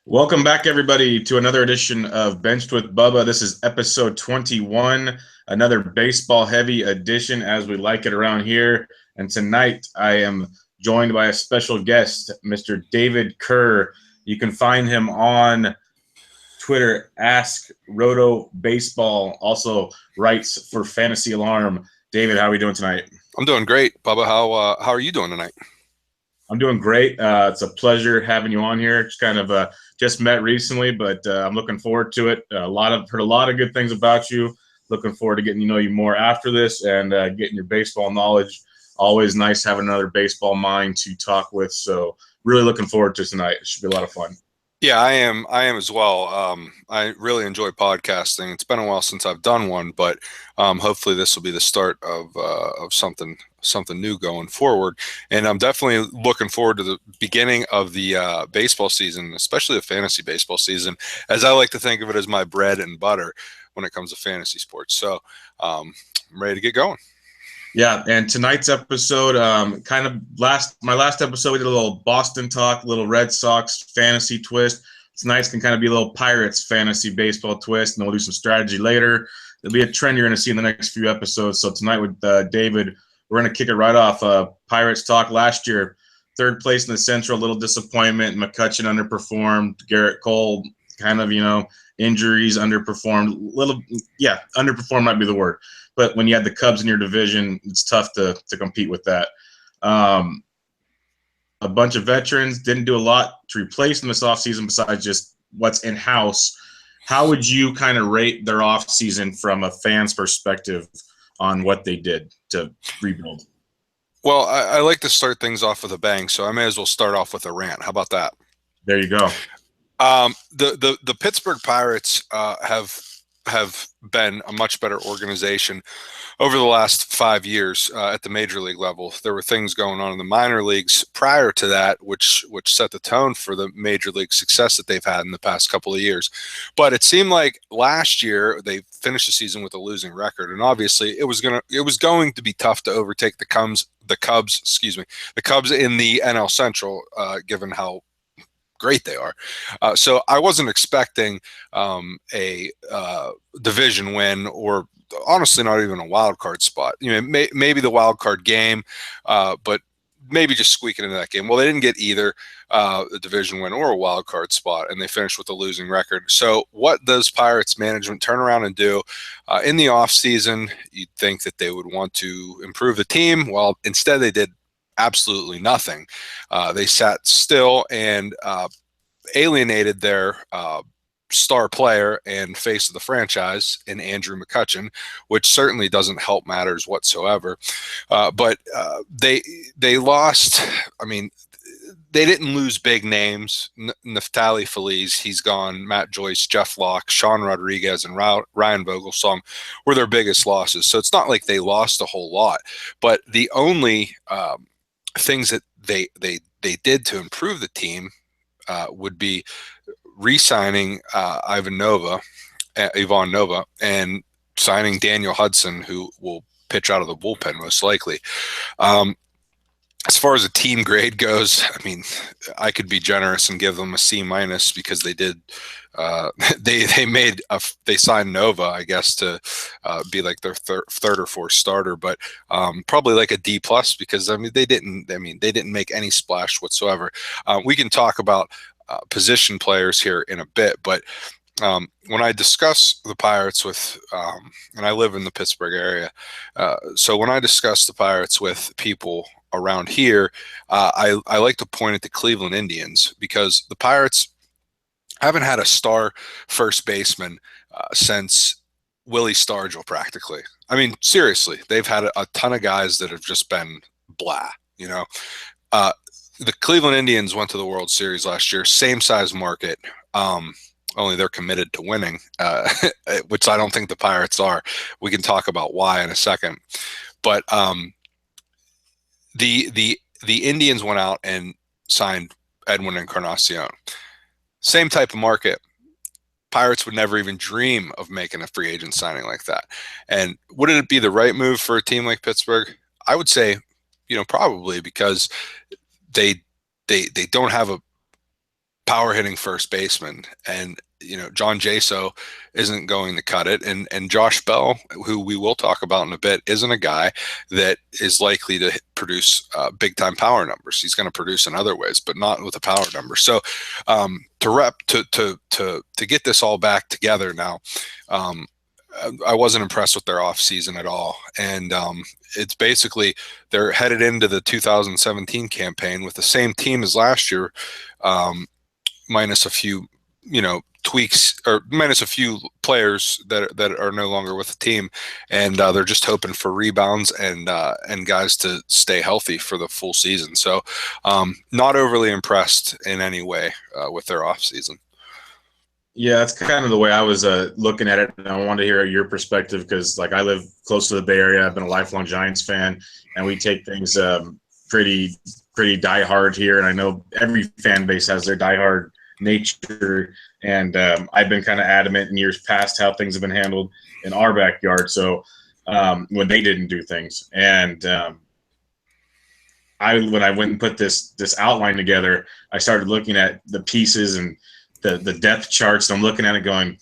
Welcome back, everybody, to another edition of Benched with Bubba. This is episode 21, another baseball heavy edition as we like it around here. And tonight I am joined by a special guest, Mr. David Kerr. You can find him on Twitter, AskROTObaseball, also writes for Fantasy Alarm. David, how are we doing tonight? I'm doing great, Bubba. How are you doing tonight? I'm doing great. It's a pleasure having you on here. Just met recently, but I'm looking forward to it. Heard a lot of good things about you. Looking forward to getting to know you more after this and getting your baseball knowledge. Always nice having another baseball mind to talk with. So really looking forward to tonight. It should be a lot of fun. Yeah, I am. I am as well. I really enjoy podcasting. It's been a while since I've done one, but hopefully this will be the start of something new going forward. And I'm definitely looking forward to the beginning of the baseball season, especially the fantasy baseball season, as I like to think of it as my bread and butter when it comes to fantasy sports. So I'm ready to get going. Yeah, and tonight's episode, my last episode, we did a little Boston talk, a little Red Sox fantasy twist. Tonight's can kind of be a little Pirates fantasy baseball twist, and then we'll do some strategy later. There'll be a trend you're going to see in the next few episodes. So tonight with David, we're going to kick it right off. Pirates talk last year, third place in the Central, a little disappointment. McCutchen underperformed. Garrett Cole, injuries, underperformed. Underperformed might be the word. But when you have the Cubs in your division, it's tough to compete with that. A bunch of veterans didn't do a lot to replace them this offseason besides just what's in-house. How would you kind of rate their offseason from a fan's perspective on what they did to rebuild? Well, I like to start things off with a bang, so I may as well start off with a rant. How about that? There you go. The Pittsburgh Pirates have been a much better organization over the last 5 years at the major league level. There were things going on in the minor leagues prior to that, which set the tone for the major league success that they've had in the past couple of years. But it seemed like last year they finished the season with a losing record, and obviously it was going to be tough to overtake the Cubs in the NL Central, given how great they are. So I wasn't expecting a division win, or honestly not even a wild card spot. Maybe the wild card game, but maybe just squeaking into that game. Well, they didn't get either a division win or a wild card spot, and they finished with a losing record. So what does Pirates management turn around and do in the offseason? You'd think that they would want to improve the team. Well, instead they did absolutely nothing. They sat still and alienated their star player and face of the franchise in Andrew McCutchen, which certainly doesn't help matters whatsoever. But they lost. I mean, they didn't lose big names. Neftali Feliz, he's gone. Matt Joyce, Jeff Locke, Sean Rodriguez, and Ryan Vogelsong were their biggest losses. So it's not like they lost a whole lot. But the only things that they did to improve the team would be re-signing Ivan Nova, and signing Daniel Hudson, who will pitch out of the bullpen most likely. As far as a team grade goes, I mean, I could be generous and give them a C- because they did. They signed Nova, I guess, to be like their third or fourth starter, but probably like a D+ because they didn't make any splash whatsoever. We can talk about position players here in a bit, but when I discuss the Pirates with, and I live in the Pittsburgh area, so when I discuss the Pirates with people around here, I like to point at the Cleveland Indians, because the Pirates haven't had a star first baseman since Willie Stargell, practically. I mean, seriously, they've had a ton of guys that have just been blah, the Cleveland Indians went to the World Series last year, same size market, only they're committed to winning, which I don't think the Pirates are. We can talk about why in a second. But the Indians went out and signed Edwin Encarnacion. Same type of market. Pirates would never even dream of making a free agent signing like that. And wouldn't it be the right move for a team like Pittsburgh? I would say, probably, because they don't have power hitting first baseman, and John Jaso isn't going to cut it, and Josh Bell, who we will talk about in a bit, isn't a guy that is likely to produce big time power numbers. He's going to produce in other ways, but not with a power number. So to get this all back together now, I wasn't impressed with their off season at all, and it's basically they're headed into the 2017 campaign with the same team as last year, minus a few tweaks, or minus a few players that are no longer with the team, and they're just hoping for rebounds and guys to stay healthy for the full season. So not overly impressed in any way with their off season. Yeah, that's kind of the way I was looking at it, and I wanted to hear your perspective because, like, I live close to the Bay Area. I've been a lifelong Giants fan, and we take things pretty diehard here. And I know every fan base has their diehard nature, and I've been kind of adamant in years past how things have been handled in our backyard. So when they didn't do things, and when I went and put this outline together, I started looking at the pieces and the depth charts, and I'm looking at it going,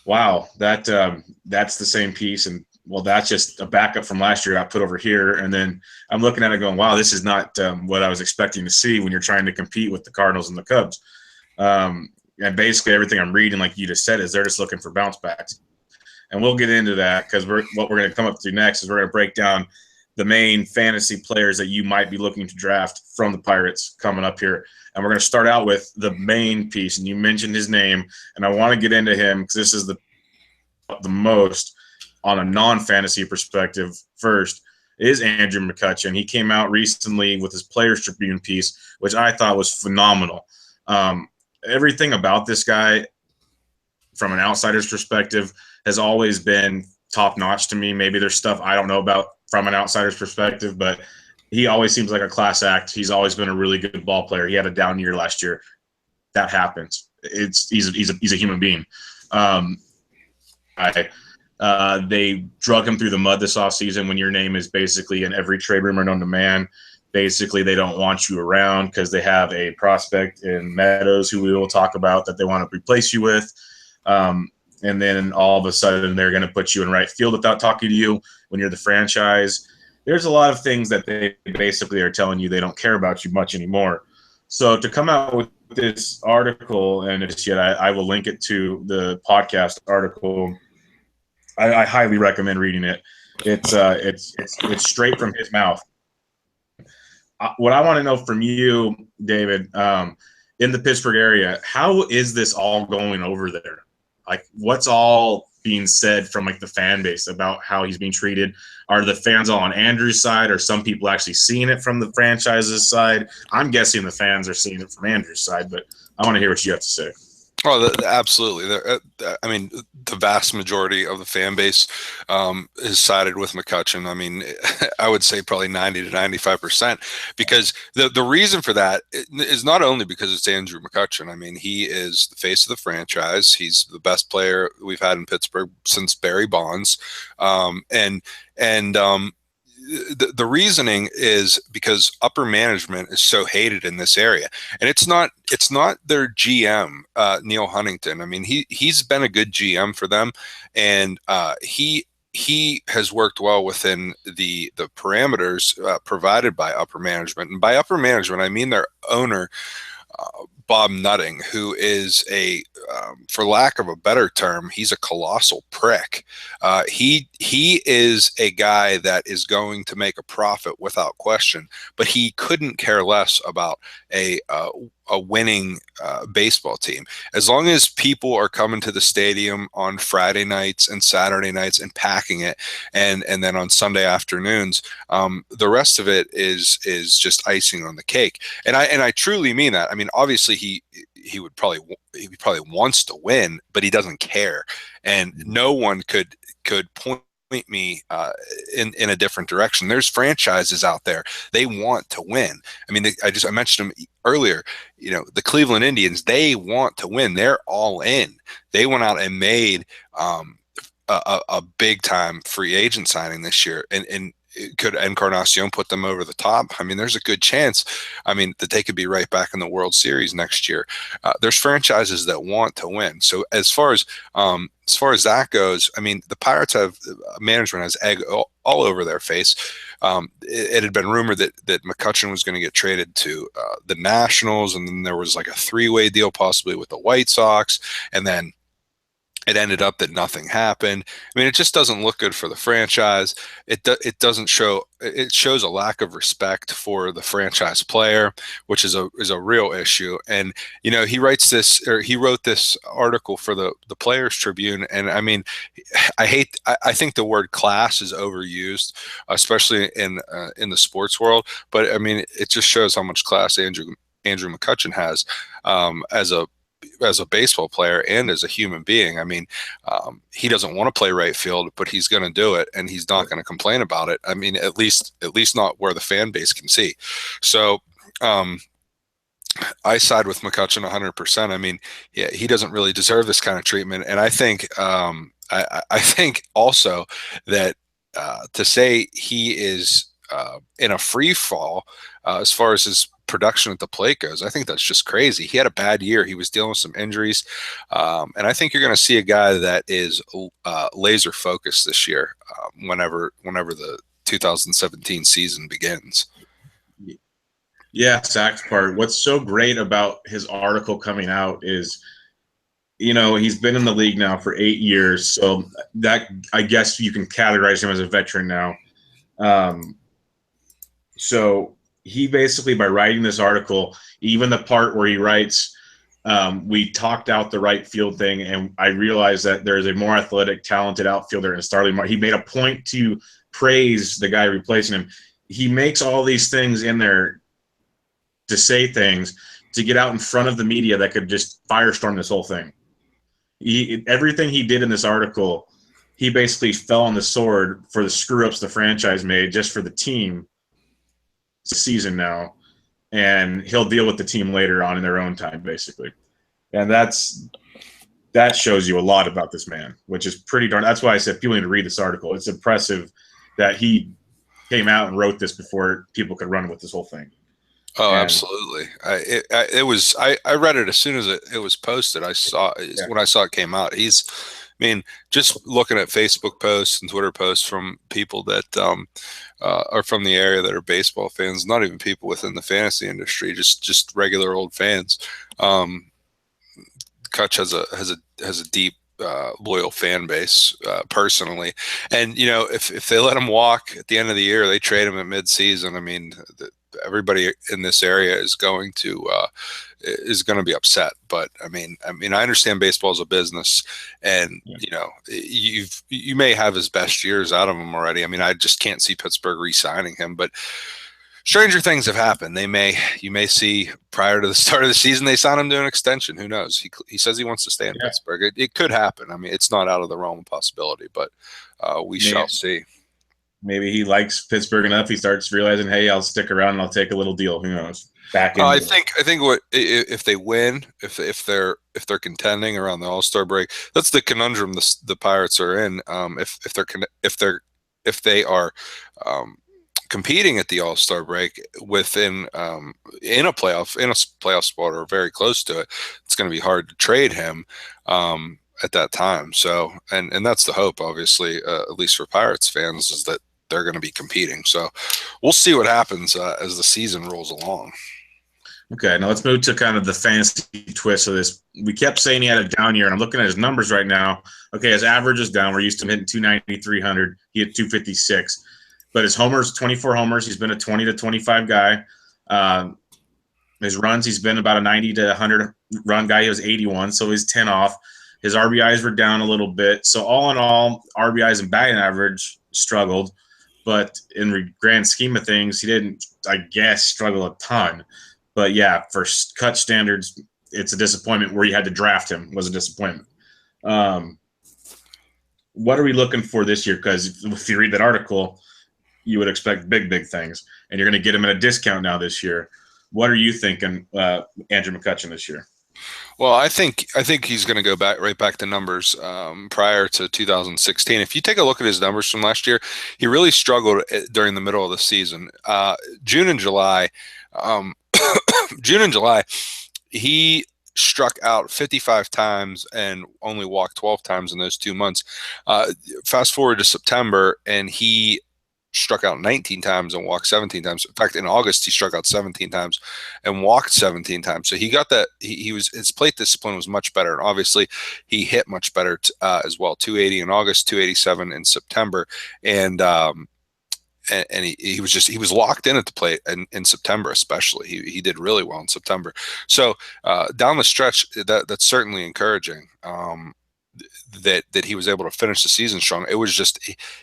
wow, that's the same piece, and well, that's just a backup from last year I put over here. And then I'm looking at it going, wow, this is not what I was expecting to see when you're trying to compete with the Cardinals and the Cubs. And basically everything I'm reading, like you just said, is they're just looking for bounce backs. And we'll get into that because what we're going to come up to next is we're going to break down the main fantasy players that you might be looking to draft from the Pirates coming up here. And we're going to start out with the main piece, and you mentioned his name, and I want to get into him because this is the most on a non-fantasy perspective. First is Andrew McCutchen. He came out recently with his Players Tribune piece, which I thought was phenomenal. Everything about this guy, from an outsider's perspective, has always been top-notch to me. Maybe there's stuff I don't know about from an outsider's perspective, but he always seems like a class act. He's always been a really good ball player. He had a down year last year. That happens. He's a human being. They drug him through the mud this offseason when your name is basically in every trade rumor known to man. Basically, they don't want you around because they have a prospect in Meadows who we will talk about that they want to replace you with. And then all of a sudden they're going to put you in right field without talking to you when you're the franchise. There's a lot of things that they basically are telling you they don't care about you much anymore. So to come out with this article, and if yet I will link it to the podcast article. I highly recommend reading it. It's straight from his mouth. What I want to know from you, David, in the Pittsburgh area, how is this all going over there? Like, what's all being said from like the fan base about how he's being treated? Are the fans all on Andrew's side? Or some people actually seeing it from the franchise's side? I'm guessing the fans are seeing it from Andrew's side, but I want to hear what you have to say. Oh, absolutely. I mean, the vast majority of the fan base is sided with McCutchen. I mean, I would say probably 90 to 95%, because the reason for that is not only because it's Andrew McCutchen. I mean, he is the face of the franchise. He's the best player we've had in Pittsburgh since Barry Bonds. The reasoning is because upper management is so hated in this area, and it's not their GM, Neil Huntington. I mean, he's been a good GM for them, and he has worked well within the parameters provided by upper management. And by upper management, I mean their owner, Bob Nutting, who is for lack of a better term, he's a colossal prick. He is a guy that is going to make a profit without question, but he couldn't care less about a winning baseball team. As long as people are coming to the stadium on Friday nights and Saturday nights and packing it, and then on Sunday afternoons, the rest of it is just icing on the cake. And I truly mean that. I mean, obviously he probably wants to win, but he doesn't care, and no one could point me in a different direction. There's franchises out there, they want to win. I mean, I mentioned them earlier. You know, the Cleveland Indians, they want to win. They're all in. They went out and made a big time free agent signing this year, and could Encarnacion put them over the top? I mean, there's a good chance, that they could be right back in the World Series next year. There's franchises that want to win. So as far as that goes, the Pirates have management has egg all over their face. It had been rumored that McCutchen was going to get traded to the Nationals, and then there was like a 3-way deal possibly with the White Sox, and then it ended up that nothing happened. It just doesn't look good for the franchise. It doesn't show. It shows a lack of respect for the franchise player, which is a real issue. And he wrote this article for the Players Tribune, and I think the word class is overused, especially in the sports world. But it just shows how much class Andrew McCutchen has as a baseball player and as a human being. He doesn't want to play right field, but he's going to do it, and he's not going to complain about it. At least not where the fan base can see. So I side with McCutchen 100%. He doesn't really deserve this kind of treatment, and I think I think also that to say he is in a free fall as far as his production at the plate goes, I think that's just crazy. He had a bad year. He was dealing with some injuries. And I think you're going to see a guy that is laser focused this year, whenever the 2017 season begins. Yeah, Zach's part. What's so great about his article coming out is, he's been in the league now for 8 years. So that, I guess you can categorize him as a veteran now. So he basically, by writing this article, even the part where he writes, we talked out the right field thing, and I realized that there's a more athletic, talented outfielder in Starling Marte. He made a point to praise the guy replacing him. He makes all these things in there to say things to get out in front of the media that could just firestorm this whole thing. Everything he did in this article, he basically fell on the sword for the screw-ups the franchise made just for the team season now, and he'll deal with the team later on in their own time, basically. And that shows you a lot about this man, which is pretty darn. That's why I said people need to read this article. It's impressive that he came out and wrote this before people could run with this whole thing. Oh, absolutely. I read it as soon as it was posted. When I saw it came out. Just looking at Facebook posts and Twitter posts from people that are from the area that are baseball fans, not even people within the fantasy industry, just regular old fans. Kutch has a deep, loyal fan base, personally. And, if they let him walk at the end of the year, they trade him at midseason. Everybody in this area is going to be upset. But I understand baseball is a business, and you may have his best years out of him already. I just can't see Pittsburgh re-signing him. But stranger things have happened. You may see prior to the start of the season they sign him to an extension. Who knows? He says he wants to stay in Pittsburgh. It could happen. It's not out of the realm of possibility, but we shall see. Maybe he likes Pittsburgh enough. He starts realizing, hey, I'll stick around and I'll take a little deal. Who knows? I think what if they win, if they're contending around the All-Star break, that's the conundrum the Pirates are in. If they are competing at the All-Star break within in a playoff spot or very close to it, it's going to be hard to trade him at that time. So, and that's the hope, obviously, at least for Pirates fans, is that they're going to be competing. So we'll see what happens as the season rolls along. Okay, now let's move to kind of the fantasy twist of this. We kept saying he had a down year, and I'm looking at his numbers right now. Okay, his average is down. We're used to him hitting 290, 300. He hit 256. But his homers, 24 homers. He's been a 20 to 25 guy. His runs, he's been about a 90 to 100 run guy. He was 81, so he's 10 off. His RBIs were down a little bit. So all in all, RBIs and batting average struggled. But in the grand scheme of things, he didn't, I guess, struggle a ton. But, yeah, for cut standards, it's a disappointment. Where you had to draft him was a disappointment. What are we looking for this year? Because if you read that article, you would expect big, big things. And you're going to get him at a discount now this year. What are you thinking, Andrew McCutchen, this year? Well, I think he's going to go right back to numbers prior to 2016. If you take a look at his numbers from last year, he really struggled during the middle of the season. June and July, um, June and July, he struck out 55 times and only walked 12 times in those 2 months. Fast forward to September, and he struck out 19 times and walked 17 times. In fact, in August, he struck out 17 times and walked 17 times. So he got that. He was, his plate discipline was much better, and obviously he hit much better as well. 280 in August, 287 in September, and he was locked in at the plate in September, especially. He did really well in September. So down the stretch, that's certainly encouraging. That he was able to finish the season strong. It was just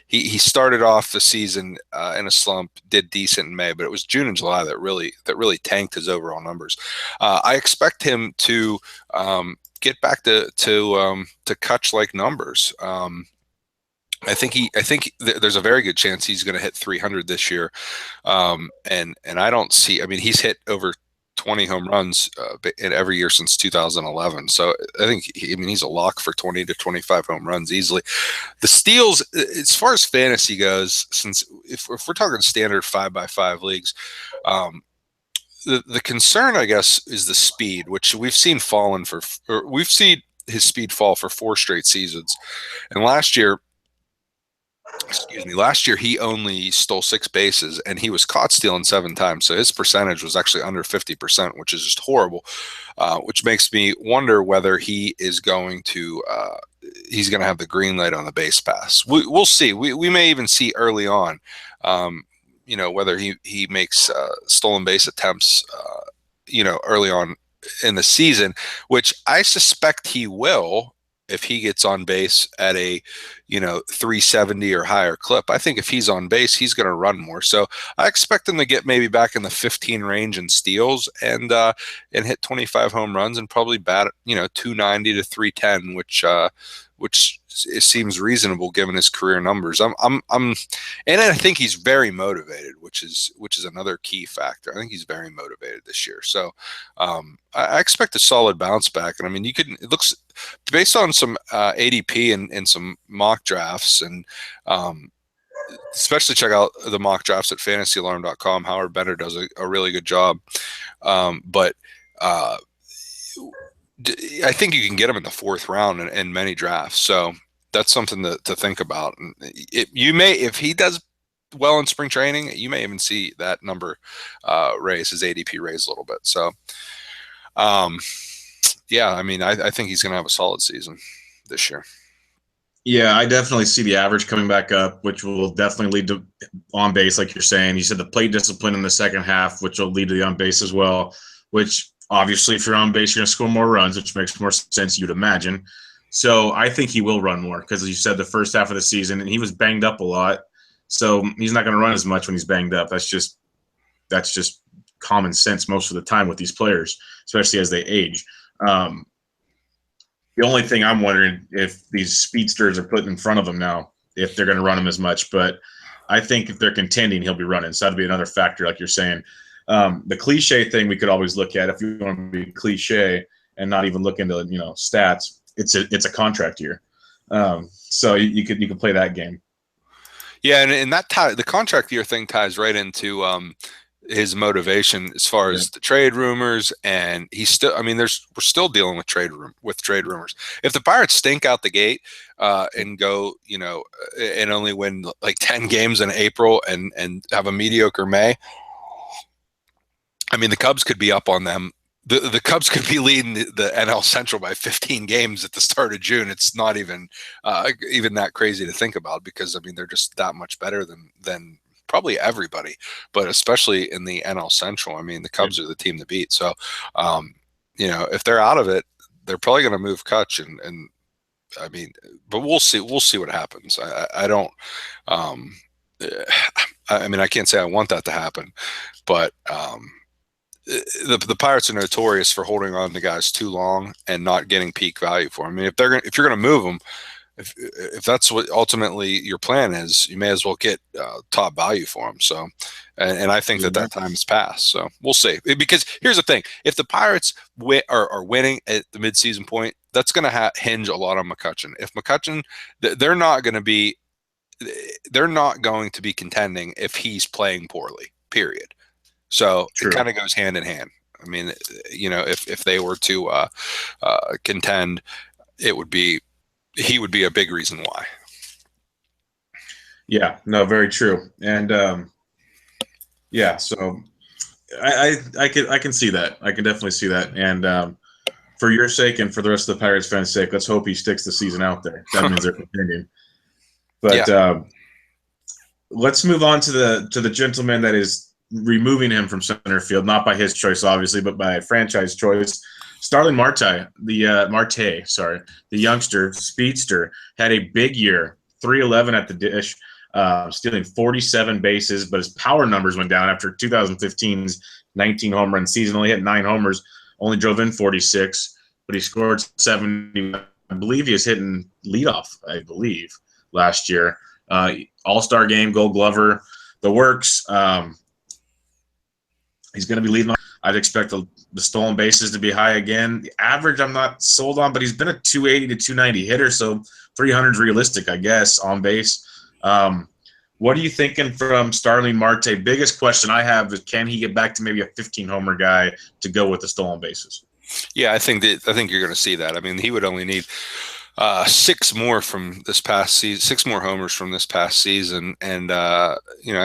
he started off the season in a slump, did decent in May, but it was June and July that really tanked his overall numbers. I expect him to get back to Kutch like numbers. I think there's a very good chance he's going to hit 300 this year, and I don't see. I mean, he's hit over 20 home runs in every year since 2011. So I think he's a lock for 20 to 25 home runs easily. The steals, as far as fantasy goes, since if we're talking standard 5x5 leagues, the concern, I guess, is the speed, which we've seen we've seen his speed fall for 4 straight seasons, and last year he only stole 6 bases and he was caught stealing 7 times. So his percentage was actually under 50%, which is just horrible, which makes me wonder whether he is going to he's going to have the green light on the base pass. We'll see. We may even see early on, whether he makes stolen base attempts, early on in the season, which I suspect he will. If he gets on base at a 370 or higher clip, I think if he's on base, he's going to run more. So I expect him to get maybe back in the 15 range in steals and hit 25 home runs and probably bat 290 to 310, which it seems reasonable given his career numbers. And I think he's very motivated, which is another key factor. I think he's very motivated this year. So I expect a solid bounce back. And I mean, it looks based on some ADP and some mock drafts, and especially check out the mock drafts at fantasyalarm.com. Howard Bender does a really good job. But I think you can get him in the 4th round in many drafts. So that's something to think about. And if he does well in spring training, you may even see that number raise, his ADP raise a little bit. So, yeah, I mean, I think he's going to have a solid season this year. Yeah, I definitely see the average coming back up, which will definitely lead to on base, like you're saying. You said the plate discipline in the second half, which will lead to the on base as well, which obviously if you're on base, you're going to score more runs, which makes more sense, you'd imagine. So I think he will run more because, as you said, the first half of the season, and he was banged up a lot. So he's not going to run as much when he's banged up. That's just common sense most of the time with these players, especially as they age. The only thing I'm wondering if these speedsters are put in front of him now, if they're going to run him as much. But I think if they're contending, he'll be running. So that'd be another factor, like you're saying. The cliche thing we could always look at, if you want to be cliche and not even look into stats, it's a contract year. So you could play that game. Yeah, and that the contract year thing ties right into his motivation as far as the trade rumors, and he's still. I mean, we're still dealing with trade rumors. If the Pirates stink out the gate and go, and only win like 10 games in April and have a mediocre May, I mean, the Cubs could be up on them. The Cubs could be leading the NL Central by 15 games at the start of June. It's not even that crazy to think about, because I mean they're just that much better than probably everybody, but especially in the NL Central. I mean, the Cubs are the team to beat. So, if they're out of it, they're probably going to move Kutch, and I mean, but we'll see what happens. I don't. I mean, I can't say I want that to happen, but. The Pirates are notorious for holding on to guys too long and not getting peak value for them. I mean, if you're going to move them, if that's what ultimately your plan is, you may as well get top value for him. So, and I think that time has passed. So we'll see. Because here's the thing: if the Pirates are winning at the midseason point, that's going to hinge a lot on McCutchen. If McCutchen, they're not going to be contending if he's playing poorly. Period. So It kind of goes hand in hand. I mean, if they were to contend, he would be a big reason why. Yeah, no, very true. And so I can see that. I can definitely see that. And for your sake and for the rest of the Pirates fans' sake, let's hope he sticks the season out there. That means they're contending. But let's move on to the gentleman that is removing him from center field, not by his choice, obviously, but by franchise choice. Starling Marte, the youngster speedster, had a big year, 311 at the dish, stealing 47 bases, but his power numbers went down after 2015's 19 home run season. Only hit 9 homers, only drove in 46, but he scored 70. I believe he was hitting leadoff, last year. All-Star game, Gold Glover, the works. He's going to be leading. I'd expect the stolen bases to be high again. The average I'm not sold on, but he's been a 280 to 290 hitter, so 300 is realistic, I guess, on base. What are you thinking from Starling Marte? Biggest question I have is, can he get back to maybe a 15-homer guy to go with the stolen bases? Yeah, I think you're going to see that. I mean, he would only need 6 more from this past season, 6 more homers from this past season, and I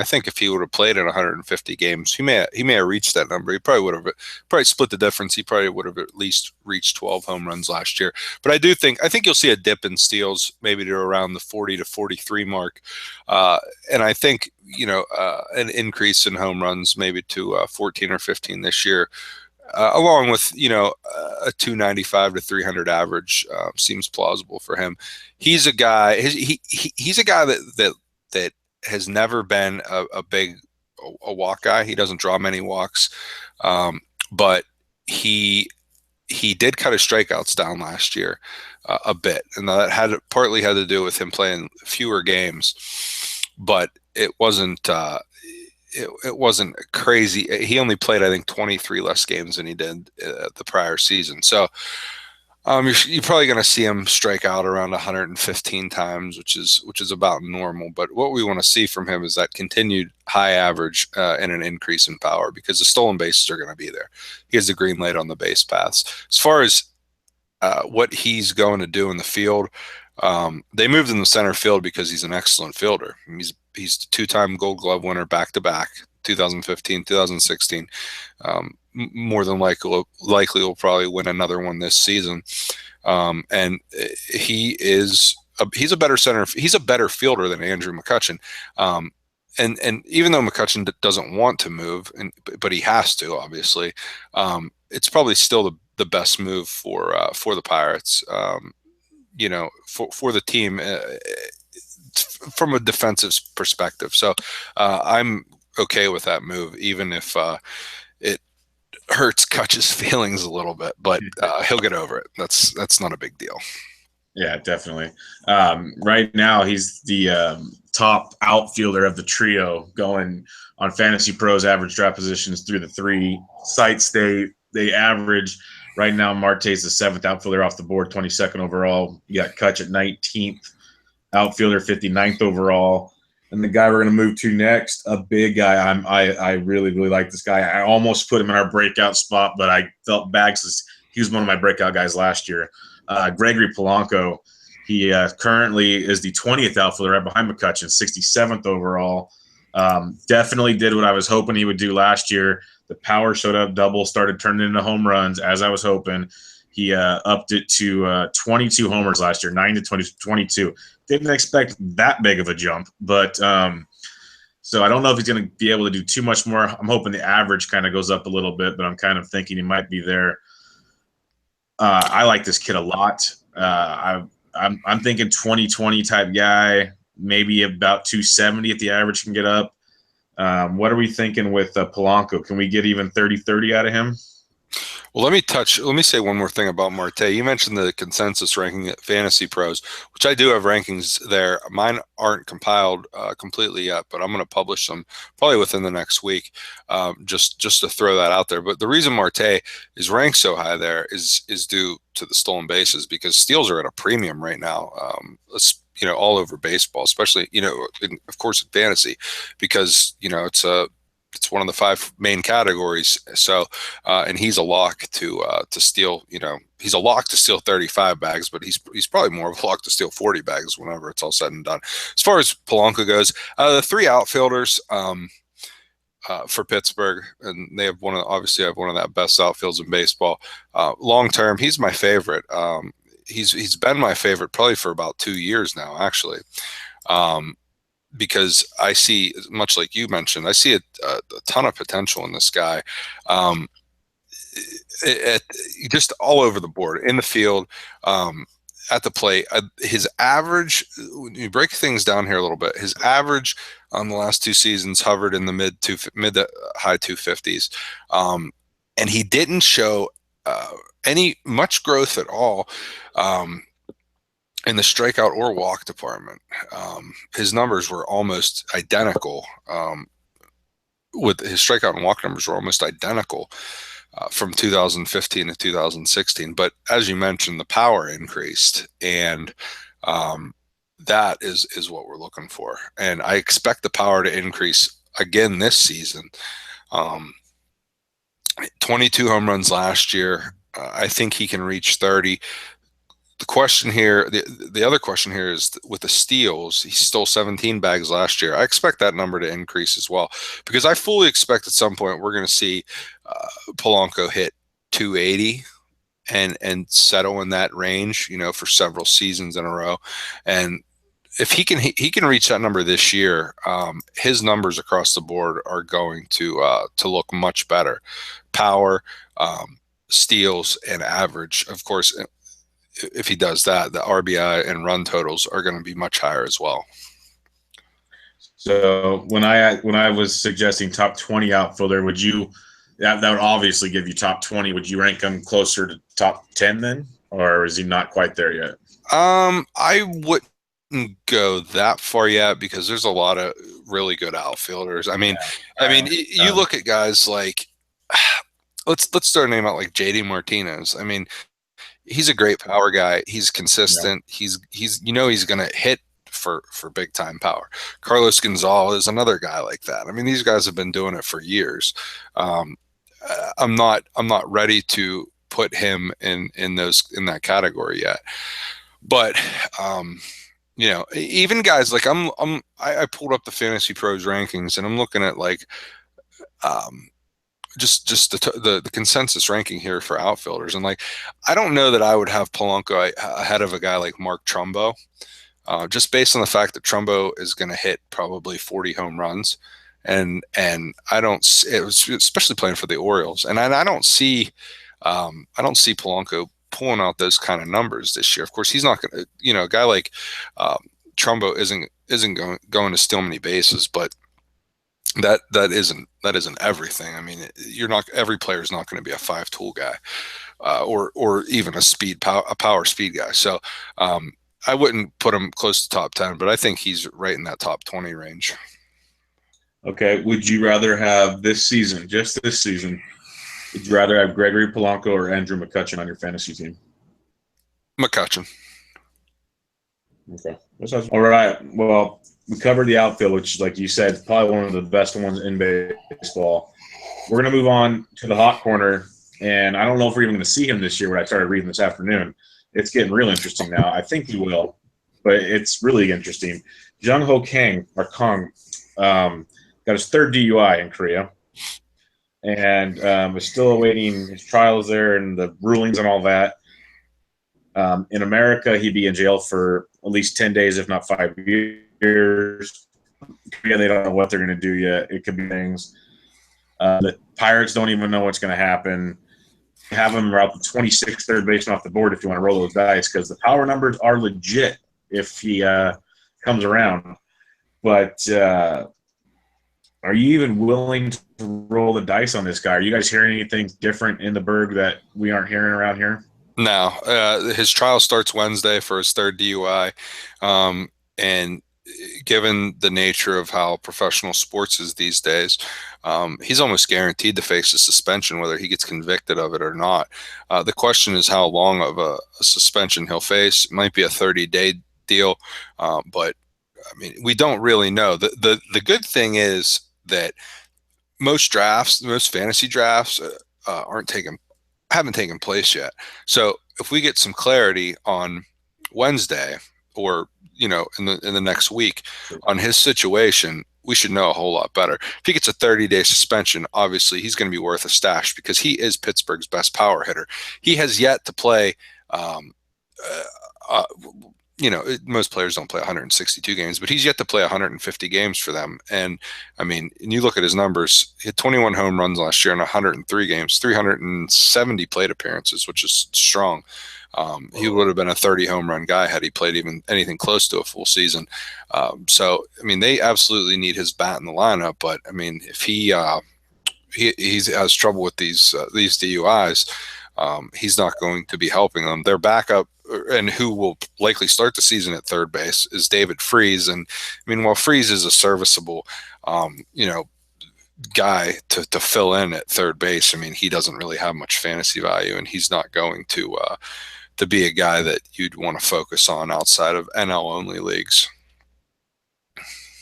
think if he would have played in 150 games, he may have reached that number. He probably would have split the difference. He probably would have at least reached 12 home runs last year. But I think you'll see a dip in steals, maybe to around the 40 to 43 mark, and I think an increase in home runs maybe to 14 or 15 this year. Along with a 295 to 300 average seems plausible for him. He's a guy. He's a guy that has never been a walk guy. He doesn't draw many walks, but he did cut his strikeouts down last year a bit, and that partly had to do with him playing fewer games, but it wasn't. It wasn't crazy. He only played, I think, 23 less games than he did the prior season. So you're probably going to see him strike out around 115 times, which is about normal. But what we want to see from him is that continued high average and an increase in power, because the stolen bases are going to be there. He has the green light on the base paths. As far as what he's going to do in the field, they moved him to center field because he's an excellent fielder. He's the 2-time Gold Glove winner back-to-back, 2015, 2016. More than likely will probably win another one this season. And he's a better center. He's a better fielder than Andrew McCutchen. And even though McCutchen doesn't want to move, but he has to, obviously, it's probably still the best move for the Pirates. For the team. From a defensive perspective. So I'm okay with that move, even if it hurts Kutch's feelings a little bit, but he'll get over it. That's not a big deal. Yeah, definitely. Right now, he's the top outfielder of the trio, going on Fantasy Pros average draft positions through the 3 sites they average. Right now, Marte's the 7th outfielder off the board, 22nd overall. You got Kutch at 19th. Outfielder, 59th overall. And the guy we're going to move to next, a big guy. I really, really like this guy. I almost put him in our breakout spot, but I felt bad because he was one of my breakout guys last year. Gregory Polanco, he currently is the 20th outfielder right behind McCutchen, 67th overall. Definitely did what I was hoping he would do last year. The power showed up, double, started turning into home runs, as I was hoping. He upped it to 22 homers last year, 9 to 22. Didn't expect that big of a jump, but so I don't know if he's going to be able to do too much more. I'm hoping the average kind of goes up a little bit, but I'm kind of thinking he might be there. I like this kid a lot. I'm thinking 2020 type guy, maybe about 270 if the average can get up. What are we thinking with Polanco? Can we get even 30-30 out of him? Well, let me say one more thing about Marte. You mentioned the consensus ranking at Fantasy Pros, which I do have rankings there. Mine aren't compiled completely yet, but I'm going to publish them probably within the next week, just to throw that out there. But the reason Marte is ranked so high there is due to the stolen bases, because steals are at a premium right now. All over baseball, especially, of course, in fantasy, because, it's one of the 5 main categories. So, and he's a lock to steal. He's a lock to steal 35 bags, but he's probably more of a lock to steal 40 bags whenever it's all said and done. As far as Polanco goes, the 3 outfielders for Pittsburgh, and they have obviously have one of the best outfields in baseball. Long term, he's my favorite. He's been my favorite probably for about 2 years now, actually. Because I see, much like you mentioned, I see a ton of potential in this guy. Just all over the board, in the field, at the plate. His average, when you break things down here a little bit, his average on the last 2 seasons hovered in the mid to high 250s. And he didn't show any much growth at all in the strikeout or walk department. His numbers were almost identical. With his strikeout and walk numbers were almost identical from 2015 to 2016. But as you mentioned, the power increased, and that is what we're looking for. And I expect the power to increase again this season. 22 home runs last year. I think he can reach 30. The question here, the other question here is with the steals. He stole 17 bags last year. I expect that number to increase as well, because I fully expect at some point we're going to see Polanco hit 280 and settle in that range, for several seasons in a row. And if he can reach that number this year, his numbers across the board are going to look much better. Power, steals, and average, of course. If he does that, the RBI and run totals are going to be much higher as well. So when I was suggesting top 20 outfielder, would you that would obviously give you top 20? Would you rank him closer to top 10 then, or is he not quite there yet? I wouldn't go that far yet, because there's a lot of really good outfielders. You look at guys like let's throw a name out like JD Martinez. He's a great power guy. He's consistent. Yeah. He's going to hit for big time power. Carlos Gonzalez is another guy like that. These guys have been doing it for years. I'm not ready to put him in that category yet. But even guys like I pulled up the Fantasy Pros rankings, and I'm looking at like just the consensus ranking here for outfielders. And like, I don't know that I would have Polanco ahead of a guy like Mark Trumbo, just based on the fact that Trumbo is going to hit probably 40 home runs. And I don't, especially playing for the Orioles. And I don't see Polanco pulling out those kind of numbers this year. Of course, he's not going to, a guy like Trumbo isn't going to steal many bases, but that isn't everything. Every player is not going to be a 5-tool guy, or even a power speed guy. So I wouldn't put him close to top 10, but I think he's right in that top 20 range. Okay. Would you rather have just this season, would you rather have Gregory Polanco or Andrew McCutchen on your fantasy team? McCutchen. Okay. All right. Well, we covered the outfield, which, like you said, is probably one of the best ones in baseball. We're going to move on to the hot corner, and I don't know if we're even going to see him this year. What I started reading this afternoon, it's getting real interesting now. I think he will, but it's really interesting. Jung Ho Kang got his 3rd DUI in Korea, and is still awaiting his trials there and the rulings and all that. In America, he'd be in jail for at least 10 days, if not 5 years. They don't know what they're going to do yet. It could be things. The Pirates don't even know what's going to happen. Have him route the 26th third baseman off the board if you want to roll those dice, because the power numbers are legit if he comes around. But Are you even willing to roll the dice on this guy? Are you guys hearing anything different in the Berg that we aren't hearing around here? No, his trial starts Wednesday for his third DUI. And given the nature of how professional sports is these days, he's almost guaranteed to face a suspension, whether he gets convicted of it or not. The question is how long of a suspension he'll face. It might be a 30-day deal, but I mean, we don't really know. The good thing is that most fantasy drafts, haven't taken place yet. So if we get some clarity on Wednesday, or in the next week on his situation, we should know a whole lot better. If he gets a 30-day suspension, obviously he's going to be worth a stash because he is Pittsburgh's best power hitter. He has yet to play. Most players don't play 162 games, but he's yet to play 150 games for them. And I mean, and you look at his numbers, he had 21 home runs last year in 103 games, 370 plate appearances, which is strong. He would have been a 30 home run guy had he played even anything close to a full season. So, I mean, they absolutely need his bat in the lineup, but I mean, if he has trouble with these DUIs, he's not going to be helping them. Their backup, and who will likely start the season at third base, is David Freese. And I mean, while Freese is a serviceable, guy to fill in at third base, I mean, he doesn't really have much fantasy value, and he's not going to be a guy that you'd want to focus on outside of NL only leagues.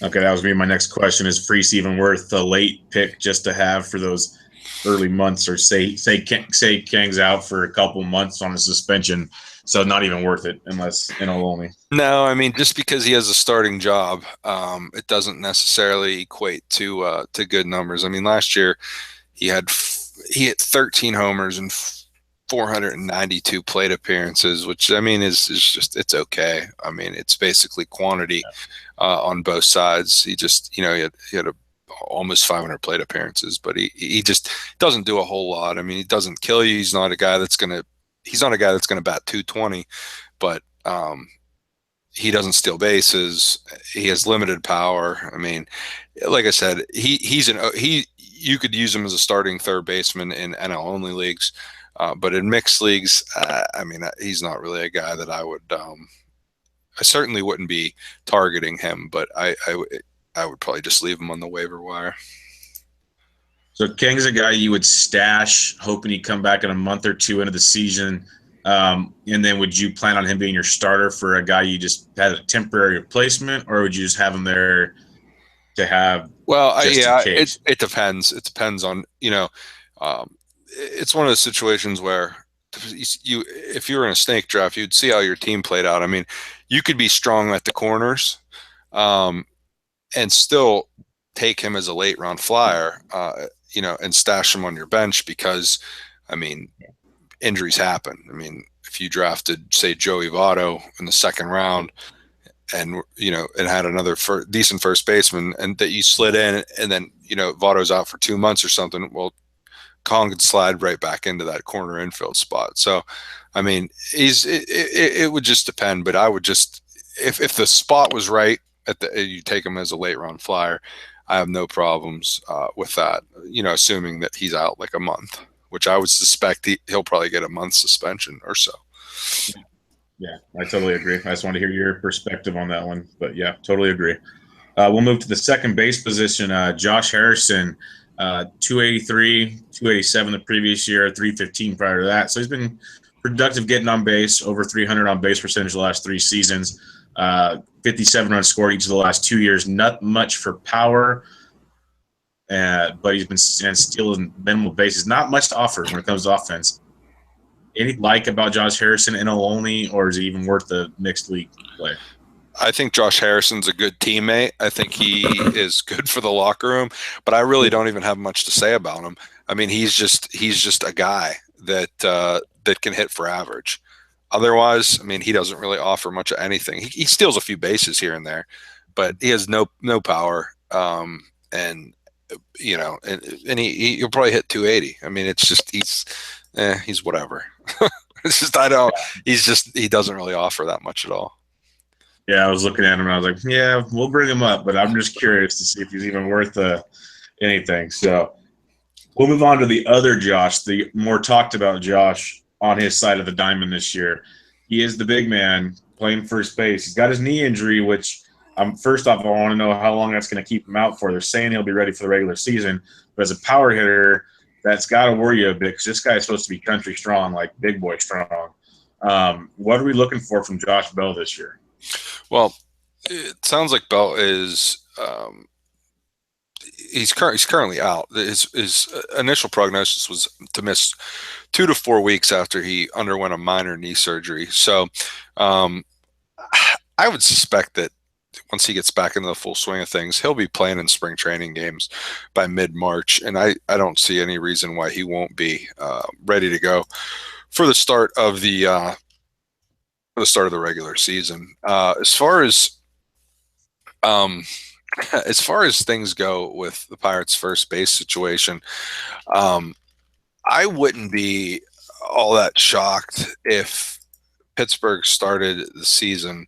Okay, that was my next question. Is Freese even worth the late pick just to have for those early months, or say Kang's out for a couple months on a suspension, so not even worth it unless NL only? No, I mean, just because he has a starting job, it doesn't necessarily equate to good numbers. I mean, last year he hit 13 homers and 492 plate appearances, which I mean is just, it's okay. I mean, it's basically quantity on both sides. He just, he had almost 500 plate appearances, but he just doesn't do a whole lot. I mean, he doesn't kill you. He's not a guy that's gonna bat 220, but he doesn't steal bases. He has limited power. I mean, like I said, you could use him as a starting third baseman in NL only leagues, but in mixed leagues, I mean, he's not really a guy that I would. I certainly wouldn't be targeting him, but I would probably just leave him on the waiver wire. So Kang's a guy you would stash, hoping he'd come back in a month or two into the season. And then would you plan on him being your starter for a guy you just had a temporary replacement, or would you just have him there to have? Well, it depends. It depends on, it's one of those situations where if you were in a snake draft, you'd see how your team played out. I mean, you could be strong at the corners, and still take him as a late round flyer, and stash him on your bench because, I mean, injuries happen. I mean, if you drafted, say, Joey Votto in the second round and had another decent first baseman, and that you slid in, and then, Votto's out for 2 months or something, well, Kong could slide right back into that corner infield spot. So, I mean, it would just depend, but I would just, if the spot was right, you take him as a late round flyer, I have no problems with that, assuming that he's out like a month, which I would suspect he'll probably get a month suspension or so. Yeah, I totally agree. I just want to hear your perspective on that one, but yeah, totally agree. We'll move to the second base position. Josh Harrison, 283, 287 the previous year, 315 prior to that. So he's been productive getting on base, over 300 on base percentage the last 3 seasons. 57 runs scored each of the last 2 years. Not much for power, but he's been stealing minimal bases. Not much to offer when it comes to offense. Any about Josh Harrison, NL only, or is it even worth the mixed league play? I think Josh Harrison's a good teammate. I think he is good for the locker room, but I really don't even have much to say about him. I mean, he's just a guy that can hit for average. Otherwise, I mean, he doesn't really offer much of anything. He steals a few bases here and there, but he has no power. And he'll probably hit 280. I mean, it's just he's whatever. It's just he doesn't really offer that much at all. Yeah, I was looking at him and I was like, yeah, we'll bring him up, but I'm just curious to see if he's even worth anything. So we'll move on to the other Josh, the more talked about Josh on his side of the diamond this year. He is the big man playing first base. He's got his knee injury, which first off, I want to know how long that's going to keep him out for. They're saying he'll be ready for the regular season, but as a power hitter, that's got to worry you a bit because this guy is supposed to be country strong, like big boy strong. What are we looking for from Josh Bell this year? Well, it sounds like Bell is he's currently out. His initial prognosis was to miss 2 to 4 weeks after he underwent a minor knee surgery. So I would suspect that once he gets back into the full swing of things, he'll be playing in spring training games by mid-March, and I don't see any reason why he won't be ready to go for the start of the regular season. As far as things go with the Pirates' first base situation, I wouldn't be all that shocked if Pittsburgh started the season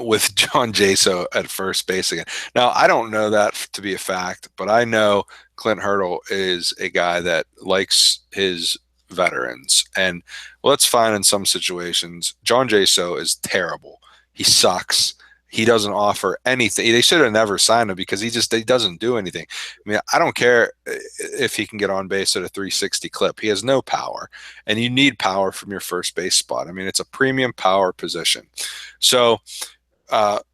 with John Jaso at first base again. Now, I don't know that to be a fact, but I know Clint Hurdle is a guy that likes his veterans. And well, that's fine in some situations. John Jaso is terrible. He sucks. He doesn't offer anything. They should have never signed him because he doesn't do anything. I mean, I don't care if he can get on base at a 360 clip. He has no power, and you need power from your first base spot. I mean, it's a premium power position. So that's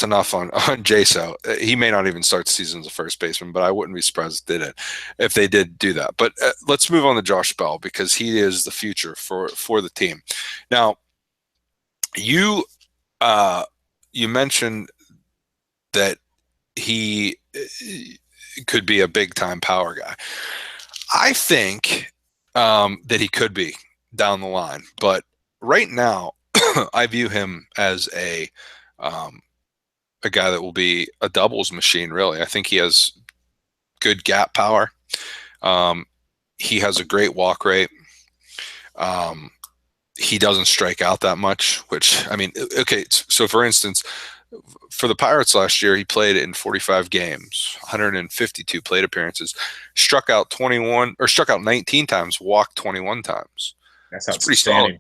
enough on Jaso. He may not even start the season as a first baseman, but I wouldn't be surprised if they did do that. But let's move on to Josh Bell because he is the future for the team. Now, you mentioned that he could be a big time power guy. I think that he could be down the line, but right now I view him as a guy that will be a doubles machine. Really, I think he has good gap power. He has a great walk rate. He doesn't strike out that much, which, I mean, okay, so for instance, for the Pirates last year, he played in 45 games, 152 plate appearances, struck out 19 times, walked 21 times. That's outstanding.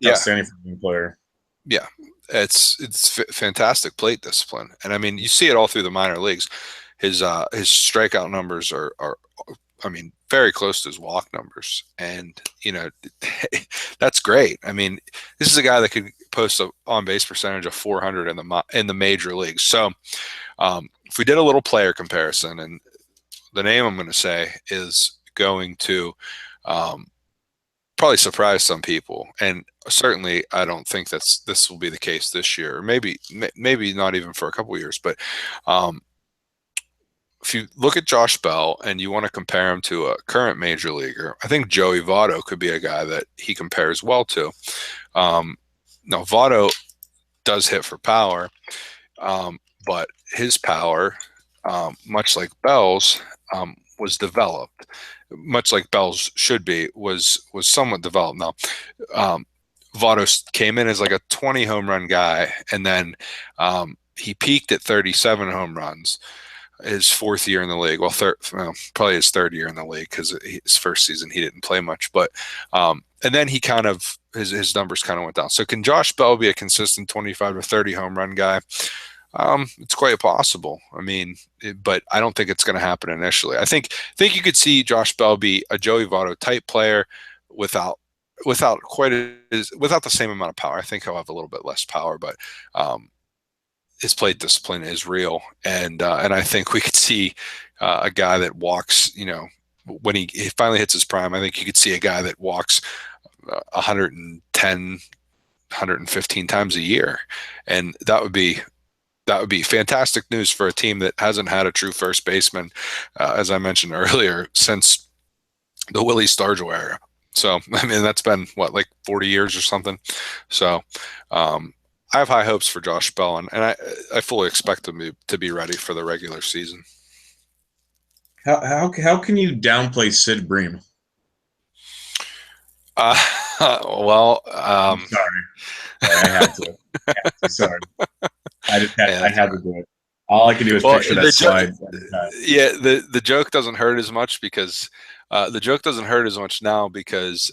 Outstanding for a player. Yeah, it's fantastic plate discipline, and I mean, you see it all through the minor leagues. His strikeout numbers are I mean, very close to his walk numbers, and that's great. I mean, this is a guy that could post an on-base percentage of 400 in the major leagues. So, if we did a little player comparison, and the name I'm going to say is going to probably surprise some people, and certainly I don't think this will be the case this year, or maybe not even for a couple of years, but if you look at Josh Bell and you want to compare him to a current major leaguer, I think Joey Votto could be a guy that he compares well to. Now, Votto does hit for power, but his power, much like Bell's, was developed. Much like Bell's should be, was somewhat developed. Now, Votto came in as like a 20 home run guy, and then he peaked at 37 home runs his fourth year in the league. Well, probably his third year in the league, because his first season he didn't play much. But and then he kind of his numbers kind of went down. So can Josh Bell be a consistent 25 to 30 home run guy? It's quite possible. I mean, but I don't think it's going to happen initially. I think you could see Josh Bell be a Joey Votto type player without the same amount of power. I think he'll have a little bit less power, but his plate discipline is real, and I think we could see a guy that walks. When he finally hits his prime, I think you could see a guy that walks 110, 115 times a year, and that would be fantastic news for a team that hasn't had a true first baseman, as I mentioned earlier, since the Willie Stargell era. So, I mean, that's been, like 40 years or something. So, I have high hopes for Josh Bell, and I fully expect him to be ready for the regular season. How can you downplay Sid Bream? Well, sorry. I had to. Sorry. I had to do it. All I could do was Well, picture that slide. yeah, the joke doesn't hurt as much because the joke doesn't hurt as much now because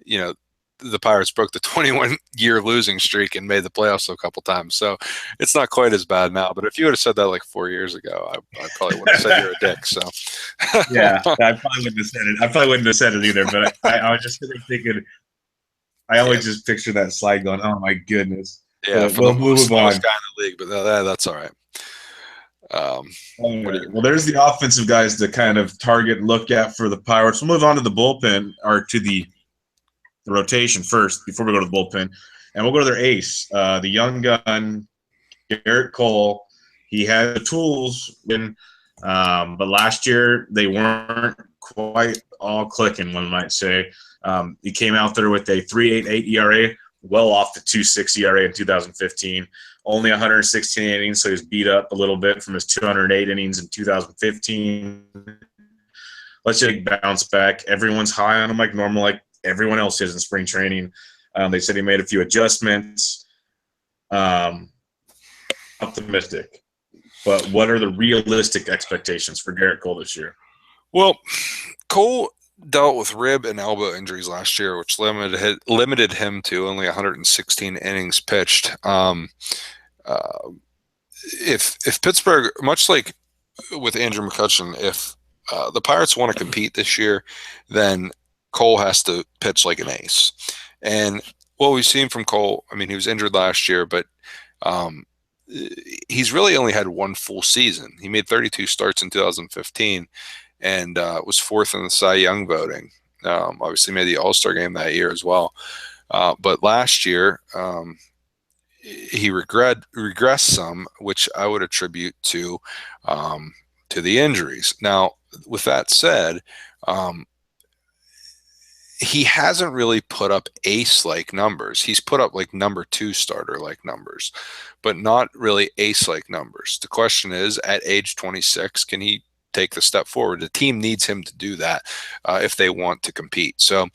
you know, the Pirates broke the 21-year losing streak and made the playoffs a couple times. So it's not quite as bad now. But if you would have said that like 4 years ago, I probably would have said you're a dick. So yeah, I probably wouldn't have said it. I probably wouldn't have said it either. But I was just thinking. I always just picture that slide going, "Oh my goodness." Yeah, we'll move on. Guy in the league, but that's all right. Well, there's the offensive guys to kind of target and look at for the Pirates. We'll move on to the bullpen or to the rotation first before we go to the bullpen, and we'll go to their ace, the young gun, Garrett Cole. He had the tools, but last year they weren't quite all clicking, one might say. He came out there with a 3.88 ERA, well off the 2.6 ERA in 2015. Only 116 innings, so he was beat up a little bit from his 208 innings in 2015. Let's just bounce back. Everyone's high on him like normal, like everyone else is in spring training. They said he made a few adjustments. Optimistic. But what are the realistic expectations for Garrett Cole this year? Well, Cole dealt with rib and elbow injuries last year, which limited him to only 116 innings pitched. If Pittsburgh, much like with Andrew McCutchen, if the Pirates want to compete this year, then Cole has to pitch like an ace. And what we've seen from Cole, I mean, he was injured last year, but he's really only had one full season. He made 32 starts in 2015 and was fourth in the Cy Young voting. Obviously made the All-Star game that year as well. But last year, he regressed some, which I would attribute to the injuries. Now, with that said, he hasn't really put up ace-like numbers. He's put up like number 2 starter-like numbers, but not really ace-like numbers. The question is, at age 26, can he take the step forward? The team needs him to do that if they want to compete. So